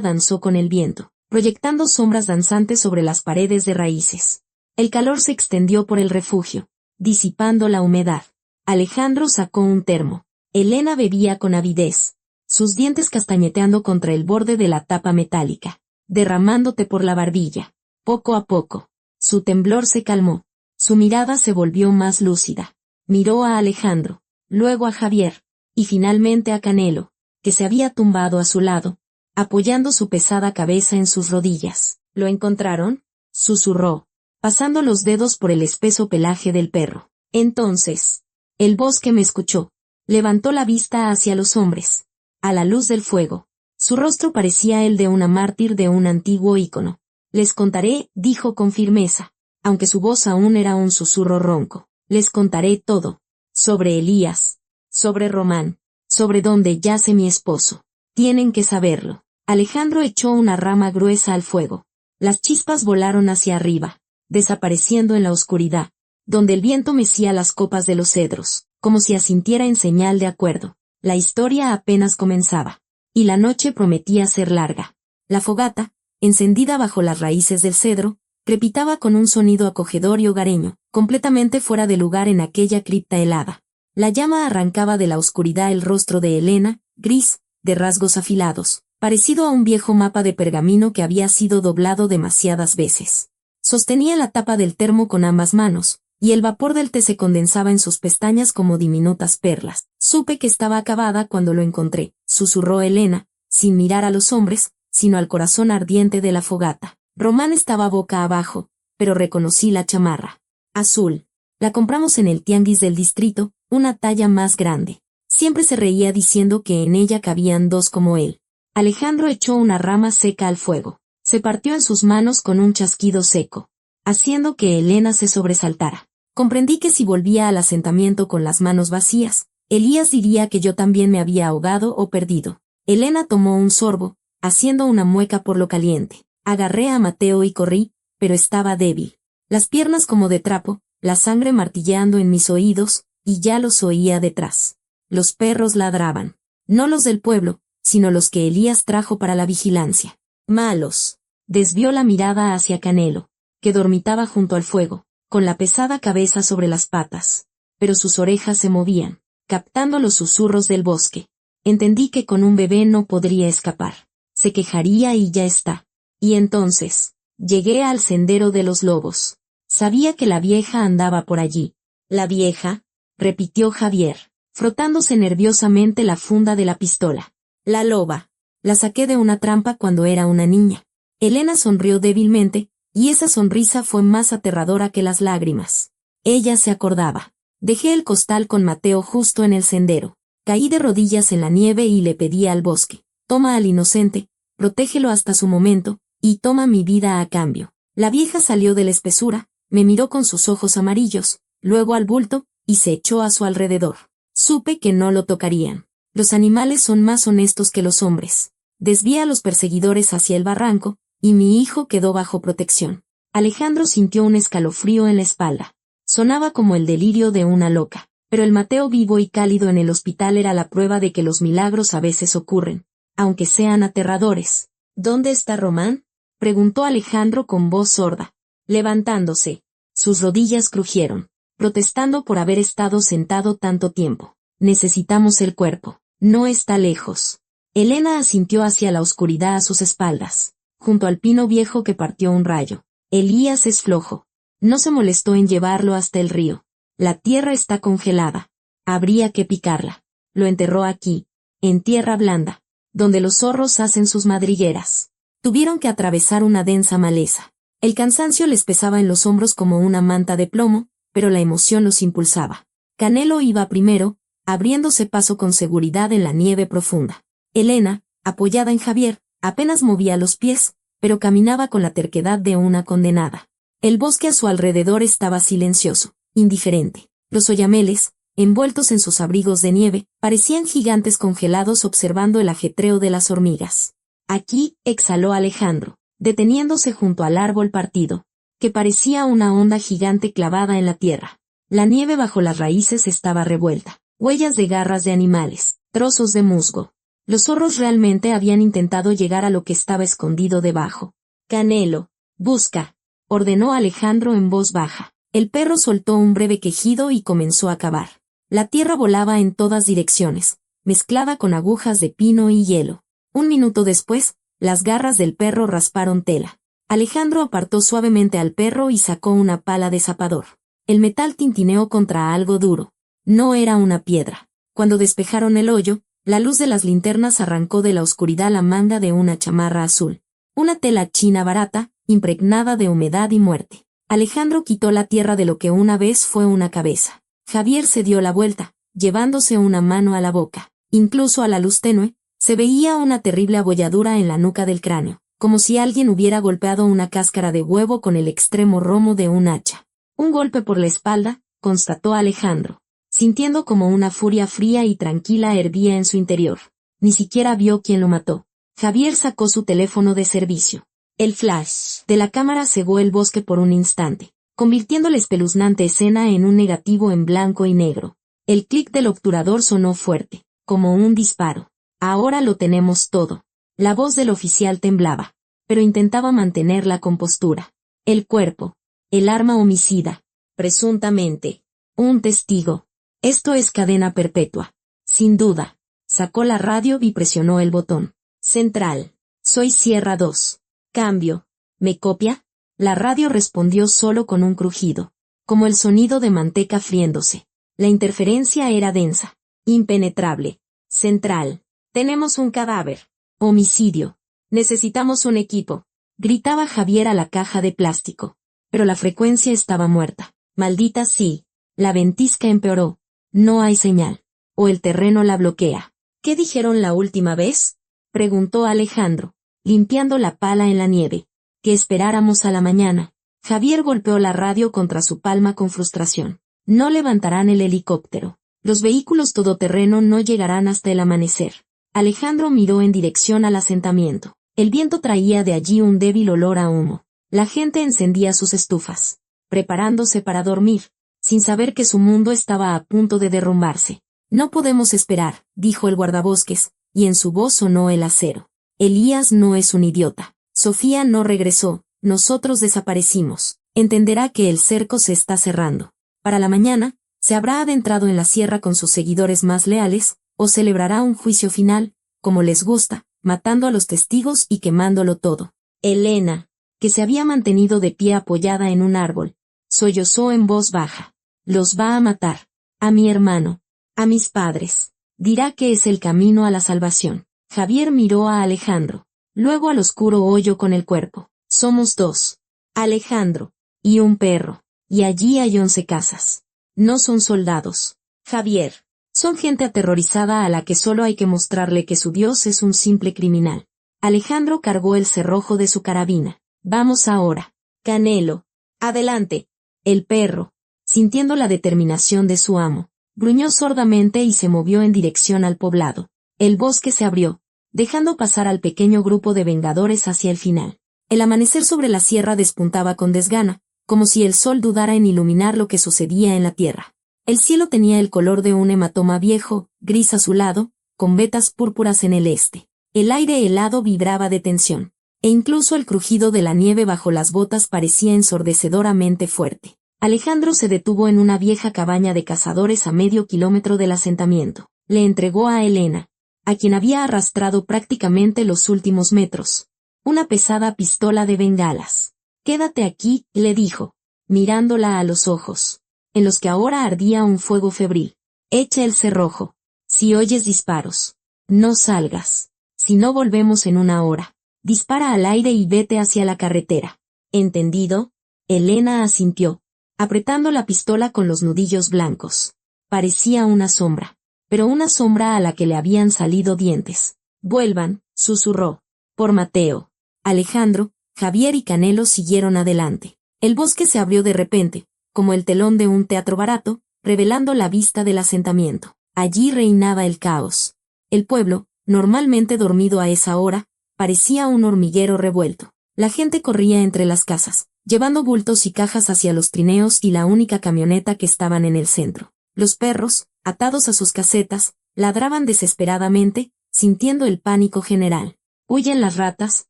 danzó con el viento, proyectando sombras danzantes sobre las paredes de raíces. El calor se extendió por el refugio, disipando la humedad. Alejandro sacó un termo. Elena bebía con avidez, sus dientes castañeteando contra el borde de la tapa metálica, derramándote por la barbilla. Poco a poco, su temblor se calmó. Su mirada se volvió más lúcida. Miró a Alejandro, luego a Javier, y finalmente a Canelo, que se había tumbado a su lado, apoyando su pesada cabeza en sus rodillas. ¿Lo encontraron?, susurró, pasando los dedos por el espeso pelaje del perro. Entonces, el bosque me escuchó. Levantó la vista hacia los hombres, a la luz del fuego. Su rostro parecía el de una mártir de un antiguo ícono. Les contaré, dijo con firmeza, aunque su voz aún era un susurro ronco. Les contaré todo. Sobre Elías, sobre Román, sobre dónde yace mi esposo. Tienen que saberlo. Alejandro echó una rama gruesa al fuego. Las chispas volaron hacia arriba, desapareciendo en la oscuridad, donde el viento mecía las copas de los cedros, como si asintiera en señal de acuerdo. La historia apenas comenzaba, y la noche prometía ser larga. La fogata, encendida bajo las raíces del cedro, crepitaba con un sonido acogedor y hogareño, completamente fuera de lugar en aquella cripta helada. La llama arrancaba de la oscuridad el rostro de Elena, gris, de rasgos afilados, parecido a un viejo mapa de pergamino que había sido doblado demasiadas veces. Sostenía la tapa del termo con ambas manos, y el vapor del té se condensaba en sus pestañas como diminutas perlas. Supe que estaba acabada cuando lo encontré, susurró Elena, sin mirar a los hombres, sino al corazón ardiente de la fogata. Román estaba boca abajo, pero reconocí la chamarra. Azul. La compramos en el tianguis del distrito, una talla más grande. Siempre se reía diciendo que en ella cabían dos como él. Alejandro echó una rama seca al fuego. Se partió en sus manos con un chasquido seco, haciendo que Elena se sobresaltara. Comprendí que si volvía al asentamiento con las manos vacías, Elías diría que yo también me había ahogado o perdido. Elena tomó un sorbo, haciendo una mueca por lo caliente. Agarré a Mateo y corrí, pero estaba débil. Las piernas como de trapo, la sangre martilleando en mis oídos, y ya los oía detrás. Los perros ladraban. No los del pueblo, sino los que Elías trajo para la vigilancia. Malos. Desvió la mirada hacia Canelo, que dormitaba junto al fuego, con la pesada cabeza sobre las patas, pero sus orejas se movían, captando los susurros del bosque. Entendí que con un bebé no podría escapar. Se quejaría y ya está. Y entonces, llegué al sendero de los lobos. Sabía que la vieja andaba por allí. ¿La vieja?, repitió Javier, frotándose nerviosamente la funda de la pistola. La loba. La saqué de una trampa cuando era una niña. Elena sonrió débilmente, y esa sonrisa fue más aterradora que las lágrimas. Ella se acordaba. Dejé el costal con Mateo justo en el sendero. Caí de rodillas en la nieve y le pedí al bosque: toma al inocente, protégelo hasta su momento, y toma mi vida a cambio. La vieja salió de la espesura, me miró con sus ojos amarillos, luego al bulto, y se echó a su alrededor. Supe que no lo tocarían. Los animales son más honestos que los hombres. Desvié a los perseguidores hacia el barranco, y mi hijo quedó bajo protección. Alejandro sintió un escalofrío en la espalda. Sonaba como el delirio de una loca, pero el Mateo vivo y cálido en el hospital era la prueba de que los milagros a veces ocurren, aunque sean aterradores. ¿Dónde está Román?, preguntó Alejandro con voz sorda. Levantándose, sus rodillas crujieron, protestando por haber estado sentado tanto tiempo. Necesitamos el cuerpo. No está lejos. Elena asintió hacia la oscuridad a sus espaldas, junto al pino viejo que partió un rayo. Elías es flojo. No se molestó en llevarlo hasta el río. La tierra está congelada. Habría que picarla. Lo enterró aquí, en tierra blanda, donde los zorros hacen sus madrigueras. Tuvieron que atravesar una densa maleza. El cansancio les pesaba en los hombros como una manta de plomo, pero la emoción los impulsaba. Canelo iba primero, abriéndose paso con seguridad en la nieve profunda. Elena, apoyada en Javier, apenas movía los pies, pero caminaba con la terquedad de una condenada. El bosque a su alrededor estaba silencioso, indiferente. Los oyameles, envueltos en sus abrigos de nieve, parecían gigantes congelados observando el ajetreo de las hormigas. Aquí, exhaló Alejandro, deteniéndose junto al árbol partido, que parecía una onda gigante clavada en la tierra. La nieve bajo las raíces estaba revuelta, huellas de garras de animales, trozos de musgo. Los zorros realmente habían intentado llegar a lo que estaba escondido debajo. Canelo, busca, ordenó Alejandro en voz baja. El perro soltó un breve quejido y comenzó a cavar. La tierra volaba en todas direcciones, mezclada con agujas de pino y hielo. Un minuto después, las garras del perro rasparon tela. Alejandro apartó suavemente al perro y sacó una pala de zapador. El metal tintineó contra algo duro. No era una piedra. Cuando despejaron el hoyo, la luz de las linternas arrancó de la oscuridad la manga de una chamarra azul. Una tela china barata, impregnada de humedad y muerte. Alejandro quitó la tierra de lo que una vez fue una cabeza. Javier se dio la vuelta, llevándose una mano a la boca. Incluso a la luz tenue, se veía una terrible abolladura en la nuca del cráneo, como si alguien hubiera golpeado una cáscara de huevo con el extremo romo de un hacha. Un golpe por la espalda, constató Alejandro, sintiendo como una furia fría y tranquila hervía en su interior. Ni siquiera vio quién lo mató. Javier sacó su teléfono de servicio. El flash de la cámara cegó el bosque por un instante, convirtiendo la espeluznante escena en un negativo en blanco y negro. El clic del obturador sonó fuerte, como un disparo. Ahora lo tenemos todo. La voz del oficial temblaba, pero intentaba mantener la compostura. El cuerpo, el arma homicida, presuntamente, un testigo. Esto es cadena perpetua. Sin duda. Sacó la radio y presionó el botón. Central. Soy Sierra 2. Cambio. ¿Me copia? La radio respondió solo con un crujido, como el sonido de manteca friéndose. La interferencia era densa, impenetrable. Central. Tenemos un cadáver. Homicidio. Necesitamos un equipo. Gritaba Javier a la caja de plástico. Pero la frecuencia estaba muerta. Maldita sí. La ventisca empeoró. No hay señal. O el terreno la bloquea. ¿Qué dijeron la última vez? Preguntó Alejandro, limpiando la pala en la nieve. Que esperáramos a la mañana. Javier golpeó la radio contra su palma con frustración. No levantarán el helicóptero. Los vehículos todoterreno no llegarán hasta el amanecer. Alejandro miró en dirección al asentamiento. El viento traía de allí un débil olor a humo. La gente encendía sus estufas, preparándose para dormir, sin saber que su mundo estaba a punto de derrumbarse. No podemos esperar, dijo el guardabosques, y en su voz sonó el acero. Elías no es un idiota. Sofía no regresó, nosotros desaparecimos. Entenderá que el cerco se está cerrando. Para la mañana, se habrá adentrado en la sierra con sus seguidores más leales, o celebrará un juicio final, como les gusta, matando a los testigos y quemándolo todo. Elena, que se había mantenido de pie apoyada en un árbol, sollozó en voz baja. Los va a matar. A mi hermano. A mis padres. Dirá que es el camino a la salvación. Javier miró a Alejandro, luego al oscuro hoyo con el cuerpo. Somos dos. Alejandro. Y un perro. Y allí hay 11 casas. No son soldados. Javier. Son gente aterrorizada a la que solo hay que mostrarle que su Dios es un simple criminal. Alejandro cargó el cerrojo de su carabina. Vamos ahora. Canelo. Adelante. El perro, sintiendo la determinación de su amo, gruñó sordamente y se movió en dirección al poblado. El bosque se abrió, dejando pasar al pequeño grupo de vengadores hacia el final. El amanecer sobre la sierra despuntaba con desgana, como si el sol dudara en iluminar lo que sucedía en la tierra. El cielo tenía el color de un hematoma viejo, gris azulado, con vetas púrpuras en el este. El aire helado vibraba de tensión, e incluso el crujido de la nieve bajo las botas parecía ensordecedoramente fuerte. Alejandro se detuvo en una vieja cabaña de cazadores a medio kilómetro del asentamiento. Le entregó a Elena, a quien había arrastrado prácticamente los últimos metros, una pesada pistola de bengalas. «Quédate aquí», le dijo, mirándola a los ojos, en los que ahora ardía un fuego febril. «Echa el cerrojo. Si oyes disparos, no salgas. Si no volvemos en una hora. Dispara al aire y vete hacia la carretera». «¿Entendido?». Elena asintió, apretando la pistola con los nudillos blancos. Parecía una sombra, pero una sombra a la que le habían salido dientes. «Vuelvan», susurró. «Por Mateo». Alejandro, Javier y Canelo siguieron adelante. El bosque se abrió de repente, como el telón de un teatro barato, revelando la vista del asentamiento. Allí reinaba el caos. El pueblo, normalmente dormido a esa hora, parecía un hormiguero revuelto. La gente corría entre las casas, llevando bultos y cajas hacia los trineos y la única camioneta que estaban en el centro. Los perros, atados a sus casetas, ladraban desesperadamente, sintiendo el pánico general. «Huyen las ratas»,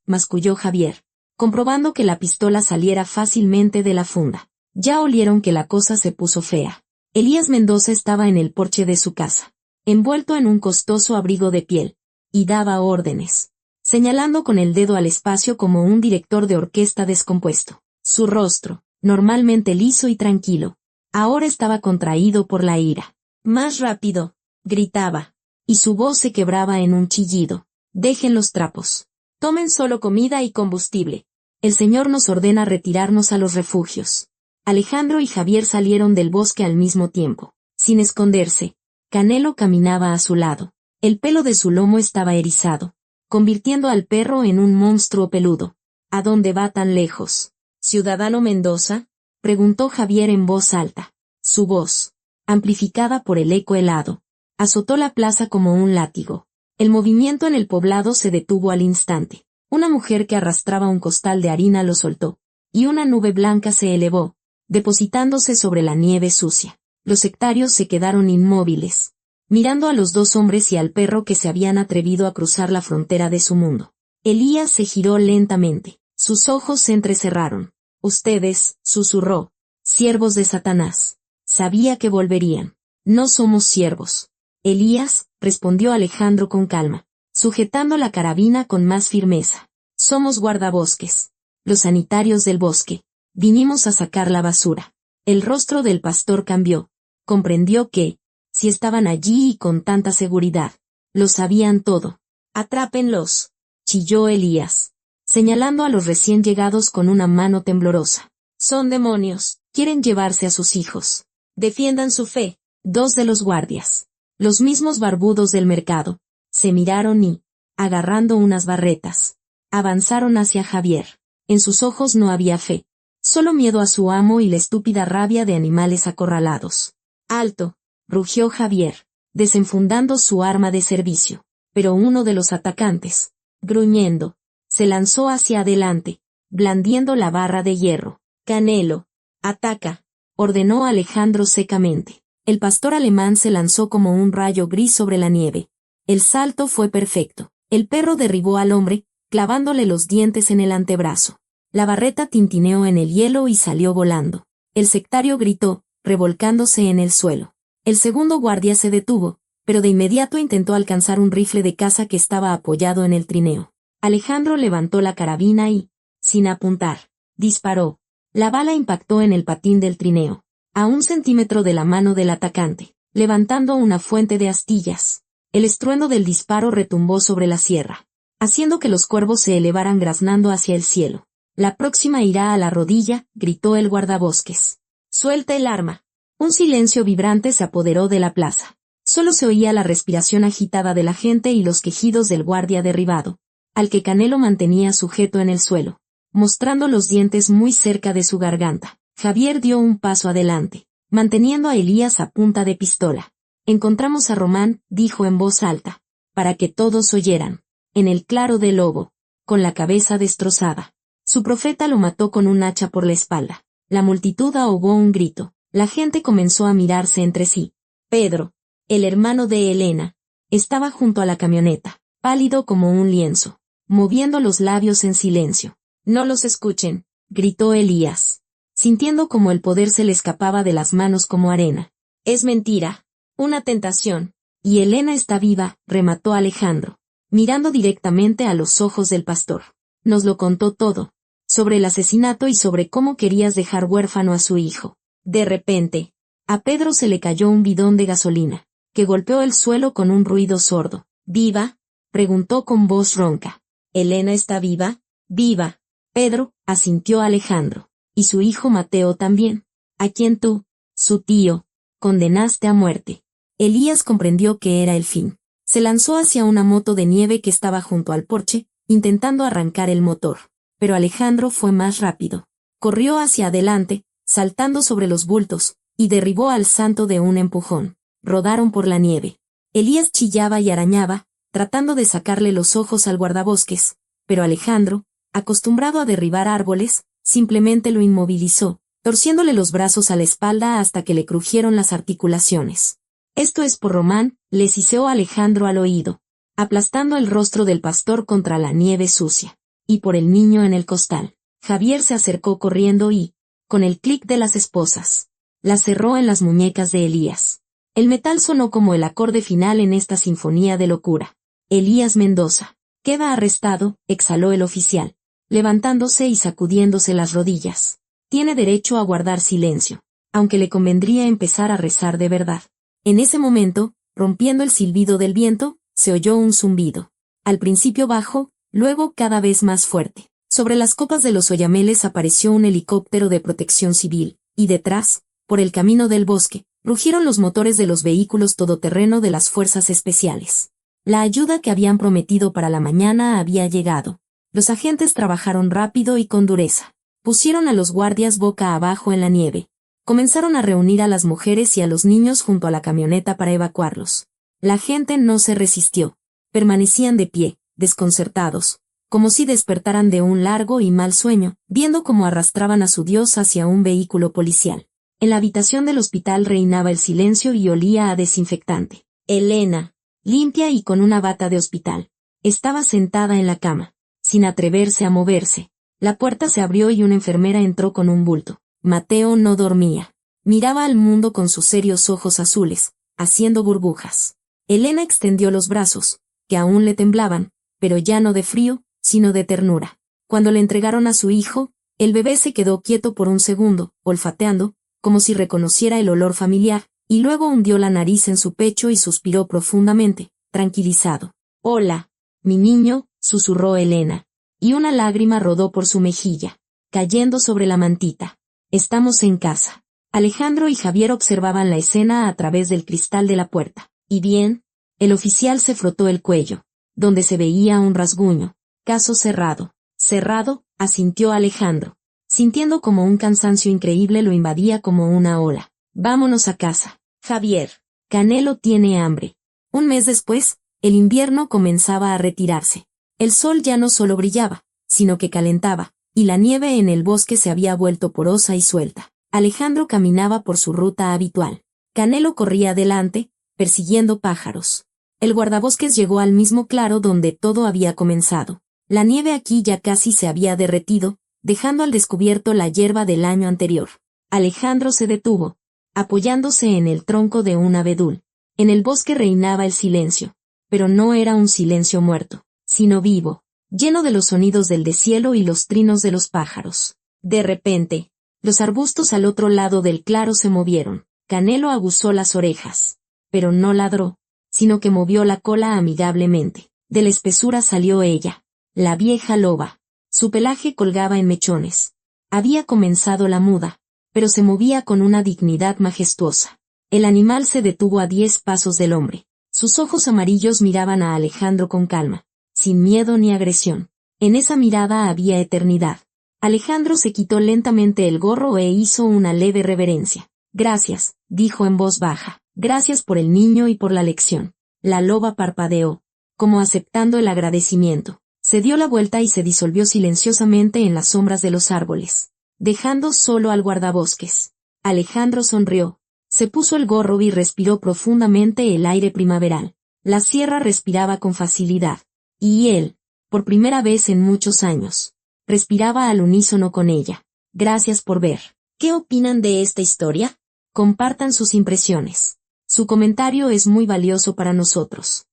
masculló Javier, comprobando que la pistola saliera fácilmente de la funda. Ya olieron que la cosa se puso fea. Elías Mendoza estaba en el porche de su casa, envuelto en un costoso abrigo de piel, y daba órdenes, señalando con el dedo al espacio como un director de orquesta descompuesto. Su rostro, normalmente liso y tranquilo, ahora estaba contraído por la ira. «Más rápido», gritaba, y su voz se quebraba en un chillido. «Dejen los trapos. Tomen solo comida y combustible. El Señor nos ordena retirarnos a los refugios». Alejandro y Javier salieron del bosque al mismo tiempo. Sin esconderse, Canelo caminaba a su lado. El pelo de su lomo estaba erizado, convirtiendo al perro en un monstruo peludo. «¿A dónde va tan lejos, ciudadano Mendoza?», preguntó Javier en voz alta. Su voz, amplificada por el eco helado, azotó la plaza como un látigo. El movimiento en el poblado se detuvo al instante. Una mujer que arrastraba un costal de harina lo soltó, y una nube blanca se elevó, depositándose sobre la nieve sucia. Los sectarios se quedaron inmóviles, mirando a los dos hombres y al perro que se habían atrevido a cruzar la frontera de su mundo. Elías se giró lentamente. Sus ojos se entrecerraron. «Ustedes», susurró, «siervos de Satanás. Sabía que volverían». «No somos siervos». «Elías», respondió Alejandro con calma, sujetando la carabina con más firmeza. «Somos guardabosques. Los sanitarios del bosque. Vinimos a sacar la basura». El rostro del pastor cambió. Comprendió que, si estaban allí y con tanta seguridad, lo sabían todo. «Atrápenlos», chilló Elías, señalando a los recién llegados con una mano temblorosa. «Son demonios, quieren llevarse a sus hijos. Defiendan su fe». Dos de los guardias, los mismos barbudos del mercado, se miraron y, agarrando unas barretas, avanzaron hacia Javier. En sus ojos no había fe, solo miedo a su amo y la estúpida rabia de animales acorralados. «¡Alto!», rugió Javier, desenfundando su arma de servicio. Pero uno de los atacantes, gruñendo, se lanzó hacia adelante, blandiendo la barra de hierro. «Canelo, ataca», ordenó Alejandro secamente. El pastor alemán se lanzó como un rayo gris sobre la nieve. El salto fue perfecto. El perro derribó al hombre, clavándole los dientes en el antebrazo. La barreta tintineó en el hielo y salió volando. El sectario gritó, revolcándose en el suelo. El segundo guardia se detuvo, pero de inmediato intentó alcanzar un rifle de caza que estaba apoyado en el trineo. Alejandro levantó la carabina y, sin apuntar, disparó. La bala impactó en el patín del trineo, a 1 centímetro de la mano del atacante, levantando una fuente de astillas. El estruendo del disparo retumbó sobre la sierra, haciendo que los cuervos se elevaran graznando hacia el cielo. «La próxima irá a la rodilla», gritó el guardabosques. «Suelta el arma». Un silencio vibrante se apoderó de la plaza. Solo se oía la respiración agitada de la gente y los quejidos del guardia derribado, al que Canelo mantenía sujeto en el suelo, mostrando los dientes muy cerca de su garganta. Javier dio un paso adelante, manteniendo a Elías a punta de pistola. «Encontramos a Román», dijo en voz alta, para que todos oyeran, «en el claro del lobo, con la cabeza destrozada. Su profeta lo mató con un hacha por la espalda». La multitud ahogó un grito. La gente comenzó a mirarse entre sí. Pedro, el hermano de Elena, estaba junto a la camioneta, pálido como un lienzo, moviendo los labios en silencio. «No los escuchen», gritó Elías, sintiendo como el poder se le escapaba de las manos como arena. «Es mentira, una tentación, y Elena está viva», remató Alejandro, mirando directamente a los ojos del pastor. «Nos lo contó todo, sobre el asesinato y sobre cómo querías dejar huérfano a su hijo». De repente, a Pedro se le cayó un bidón de gasolina, que golpeó el suelo con un ruido sordo. «¿Viva?», preguntó con voz ronca. «¿Elena está viva?». «Viva», Pedro, asintió Alejandro. «Y su hijo Mateo también, a quien tú, su tío, condenaste a muerte». Elías comprendió que era el fin. Se lanzó hacia una moto de nieve que estaba junto al porche, intentando arrancar el motor. Pero Alejandro fue más rápido. Corrió hacia adelante, saltando sobre los bultos, y derribó al santo de un empujón. Rodaron por la nieve. Elías chillaba y arañaba, tratando de sacarle los ojos al guardabosques, pero Alejandro, Acostumbrado a derribar árboles, simplemente lo inmovilizó, torciéndole los brazos a la espalda hasta que le crujieron las articulaciones. Esto es por Román, le siseó Alejandro al oído, aplastando el rostro del pastor contra la nieve sucia. Y por el niño en el costal. Javier se acercó corriendo y, con el clic de las esposas, la cerró en las muñecas de Elías. El metal sonó como el acorde final en esta sinfonía de locura. Elías Mendoza. Queda arrestado, exhaló el oficial, levantándose y sacudiéndose las rodillas. Tiene derecho a guardar silencio, aunque le convendría empezar a rezar de verdad. En ese momento, rompiendo el silbido del viento, se oyó un zumbido. Al principio bajo, luego cada vez más fuerte. Sobre las copas de los oyameles apareció un helicóptero de protección civil, y detrás, por el camino del bosque, rugieron los motores de los vehículos todoterreno de las fuerzas especiales. La ayuda que habían prometido para la mañana había llegado. Los agentes trabajaron rápido y con dureza. Pusieron a los guardias boca abajo en la nieve. Comenzaron a reunir a las mujeres y a los niños junto a la camioneta para evacuarlos. La gente no se resistió. Permanecían de pie, desconcertados, como si despertaran de un largo y mal sueño, viendo cómo arrastraban a su Dios hacia un vehículo policial. En la habitación del hospital reinaba el silencio y olía a desinfectante. Elena, limpia y con una bata de hospital, estaba sentada en la cama, sin atreverse a moverse. La puerta se abrió y una enfermera entró con un bulto. Mateo no dormía. Miraba al mundo con sus serios ojos azules, haciendo burbujas. Elena extendió los brazos, que aún le temblaban, pero ya no de frío, sino de ternura. Cuando le entregaron a su hijo, el bebé se quedó quieto por un segundo, olfateando, como si reconociera el olor familiar, y luego hundió la nariz en su pecho y suspiró profundamente, tranquilizado. «Hola, mi niño», susurró Elena, y una lágrima rodó por su mejilla, cayendo sobre la mantita. «Estamos en casa». Alejandro y Javier observaban la escena a través del cristal de la puerta. «¿Y bien?». El oficial se frotó el cuello, donde se veía un rasguño. «Caso cerrado». «Cerrado», asintió Alejandro, sintiendo como un cansancio increíble lo invadía como una ola. «Vámonos a casa. Javier, Canelo tiene hambre». Un mes después, el invierno comenzaba a retirarse. El sol ya no solo brillaba, sino que calentaba, y la nieve en el bosque se había vuelto porosa y suelta. Alejandro caminaba por su ruta habitual. Canelo corría adelante, persiguiendo pájaros. El guardabosques llegó al mismo claro donde todo había comenzado. La nieve aquí ya casi se había derretido, dejando al descubierto la hierba del año anterior. Alejandro se detuvo, apoyándose en el tronco de un abedul. En el bosque reinaba el silencio, pero no era un silencio muerto, sino vivo, lleno de los sonidos del deshielo y los trinos de los pájaros. De repente, los arbustos al otro lado del claro se movieron. Canelo aguzó las orejas, pero no ladró, sino que movió la cola amigablemente. De la espesura salió ella, la vieja loba. Su pelaje colgaba en mechones. Había comenzado la muda, pero se movía con una dignidad majestuosa. El animal se detuvo a 10 pasos del hombre. Sus ojos amarillos miraban a Alejandro con calma, sin miedo ni agresión. En esa mirada había eternidad. Alejandro se quitó lentamente el gorro e hizo una leve reverencia. «Gracias», dijo en voz baja. «Gracias por el niño y por la lección». La loba parpadeó, como aceptando el agradecimiento. Se dio la vuelta y se disolvió silenciosamente en las sombras de los árboles, dejando solo al guardabosques. Alejandro sonrió, se puso el gorro y respiró profundamente el aire primaveral. La sierra respiraba con facilidad, y él, por primera vez en muchos años, respiraba al unísono con ella. «Gracias por ver». ¿Qué opinan de esta historia? Compartan sus impresiones. Su comentario es muy valioso para nosotros.